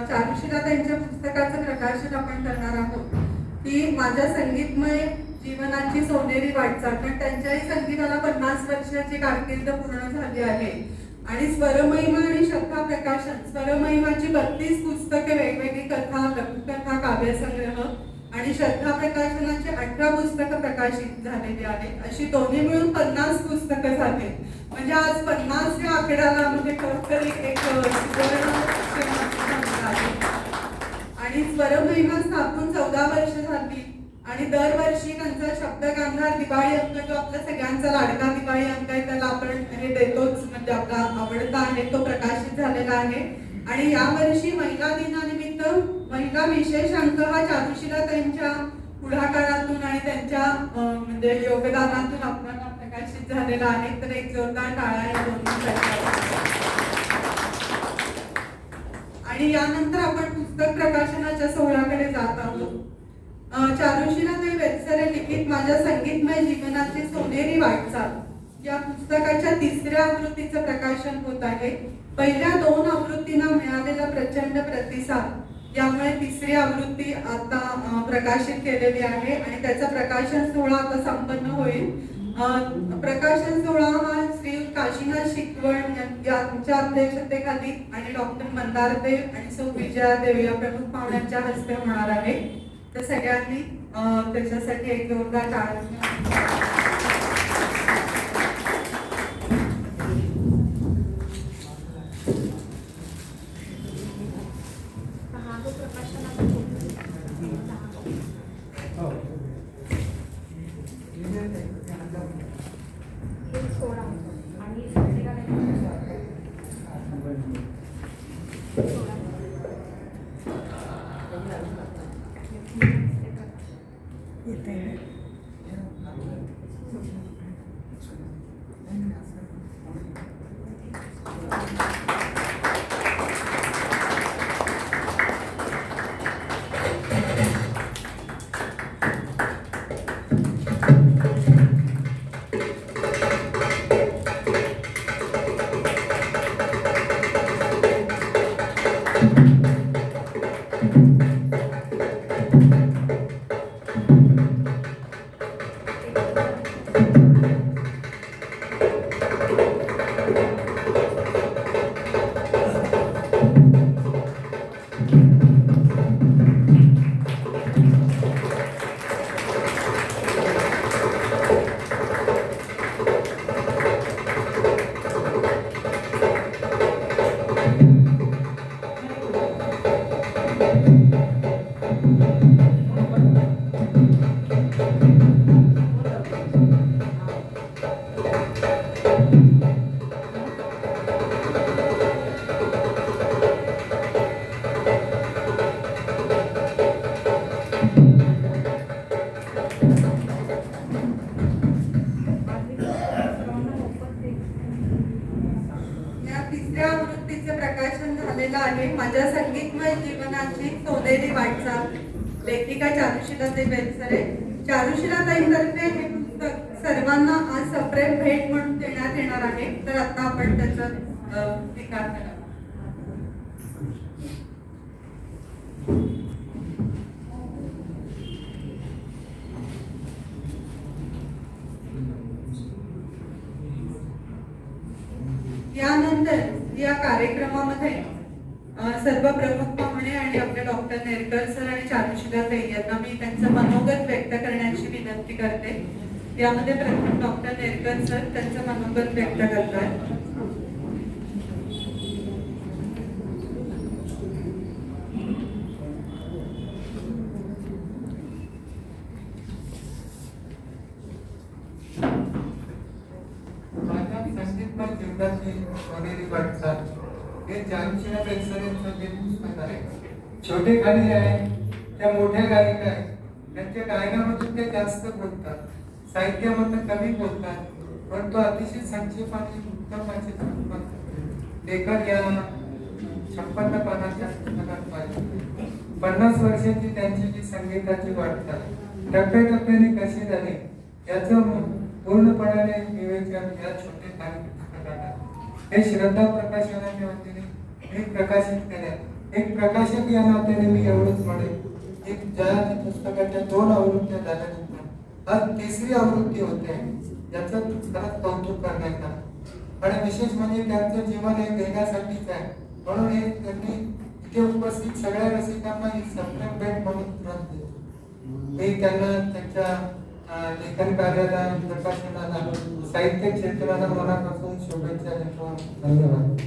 Speaker 1: चारुशिलाताईंच्या पुस्तकाचं प्रकाशन आपण करणार आहोत ती माझ्या संगीतमय जीवनाची सोनेरी वाटचाल. पण त्यांच्याही संगीताला 50 वर्षाची कारकीर्द पूर्ण झाली आहे. आणि स्वरमहिमा आणि श्रद्धा प्रकाशन स्वरमहिमाची 32 पुस्तके वेगवेगळी कथा, लघुकथा, काव्यसंग्रह आणि श्रद्धा प्रकाशनाची 18 पुस्तकं प्रकाशित झालेली आहेत. अशी दोन्ही मिळून 50 पुस्तकं झाली. म्हणजे आज 50 या आकड्याला म्हणजे खरोखर एक सुवर्ण आहे. आणि स्वरमहिमा स्थापन 14 वर्ष झाली आणि दरवर्षी त्यांचा शब्द गांधार दिवाळी अंक जो आपला सगळ्यांचा लाडका दिवाळी अंक आहे त्याला आपण हे देतोच, म्हणजे आपला आवडता आहे तो प्रकाशित झालेला आहे. आणि यावर्षी महिला दिनानिमित्त महिला विशेष अंक हा चारुशीला त्यांच्या पुढाकारातून आणि त्यांच्या म्हणजे योगदानातून आपल्याला प्रकाशित झालेला आहे. तर एक जोरदार टाळ्या या दोन्हीसाठी. आणि यानंतर आपण पुस्तक प्रकाशनाच्या सोहळ्याकडे जात आहोत. चारुशीलाताई वेलसरे लिखित माझ्या संगीतमय जीवनाची सोनेरी वाटचाल या पुस्तकाच्या 3ऱ्या आवृत्तीचं प्रकाशन होत आहे. पहिल्या 2 आवृत्तींना मिळालेला प्रचंड प्रतिसाद यामुळे 3री आवृत्ती आता प्रकाशित केलेली आहे आणि त्याचा प्रकाशन सोहळा आता संपन्न होईल. प्रकाशन सोहळा हा श्री काशीनाथ शिकवण यांच्या अध्यक्षतेखाली आणि डॉक्टर मंदारदेव आणि सौ विजयादेव या प्रमुख पाहुण्यांच्या हस्ते होणार आहे. तर सगळ्यांनी त्याच्यासाठी एक जोरदार टाळ्या. माझ्या संगीतमय जीवनाची सोनेरी वाटचाल लेखिका चारुशीलाताई वेलसरे. चारुशीलाताईंतर्फे हे पुस्तक सर्वांना आज सप्रेम भेट म्हणून देण्यात येणार आहे. तर आता आपण त्याचा स्वीकार करा. यानंतर या कार्यक्रमामध्ये सर्व प्रमुख पाहुणे आणि आपले डॉक्टर नेरकर सर आणि चारुशीलाताई यांना मी त्यांचं मनोगत व्यक्त करण्याची विनंती करते. यामध्ये प्रथम डॉक्टर नेरकर सर त्यांचं मनोगत व्यक्त करतात.
Speaker 2: माझ्या संगीतमय जीवनाची सोनेरी वाटचाल हे चारुशीला वेलसरेंचं जे पुस्तक आहे. छोटे गाणी आहे त्या मोठ्या गायिका आहे. त्यांच्या गायनामधून ते जास्त बोलतात, साहित्यामधून कमी बोलतात, परंतु अतिशय संक्षेप आणि उत्तम असे लेखक या 56 पानाच्या पुस्तकात पाहिजे. 50 वर्षाची त्यांची जी संगीताची वाटचाल टप्प्याटप्प्याने कशी झाली याचं पूर्णपणाने निवेदन या छोटे गाणी पुस्तकात आहे. हे श्रद्धा प्रकाशनाच्या वतीने मी प्रकाशित केले. एक प्रकाशक या नात्याने मी एवढंच म्हणेन की ज्या पुस्तकाच्या 2 आवृत्त्या झाल्यानंतर आज 3री आवृत्ती होते याचं खरंच कौतुक करण्यात आलं. आणि विशेष म्हणजे त्यांचं जीवन हे देण्यासाठीच आहे, म्हणून हे त्यांनी इथे उपस्थित सगळ्या रसिकांना ही सप्रेम भेट म्हणून तुरंत देतो. मी त्यांना त्यांच्या लेखन कार्याला, प्रकाशनाला, साहित्य क्षेत्राला मनापासून शुभेच्छा देतो. धन्यवाद.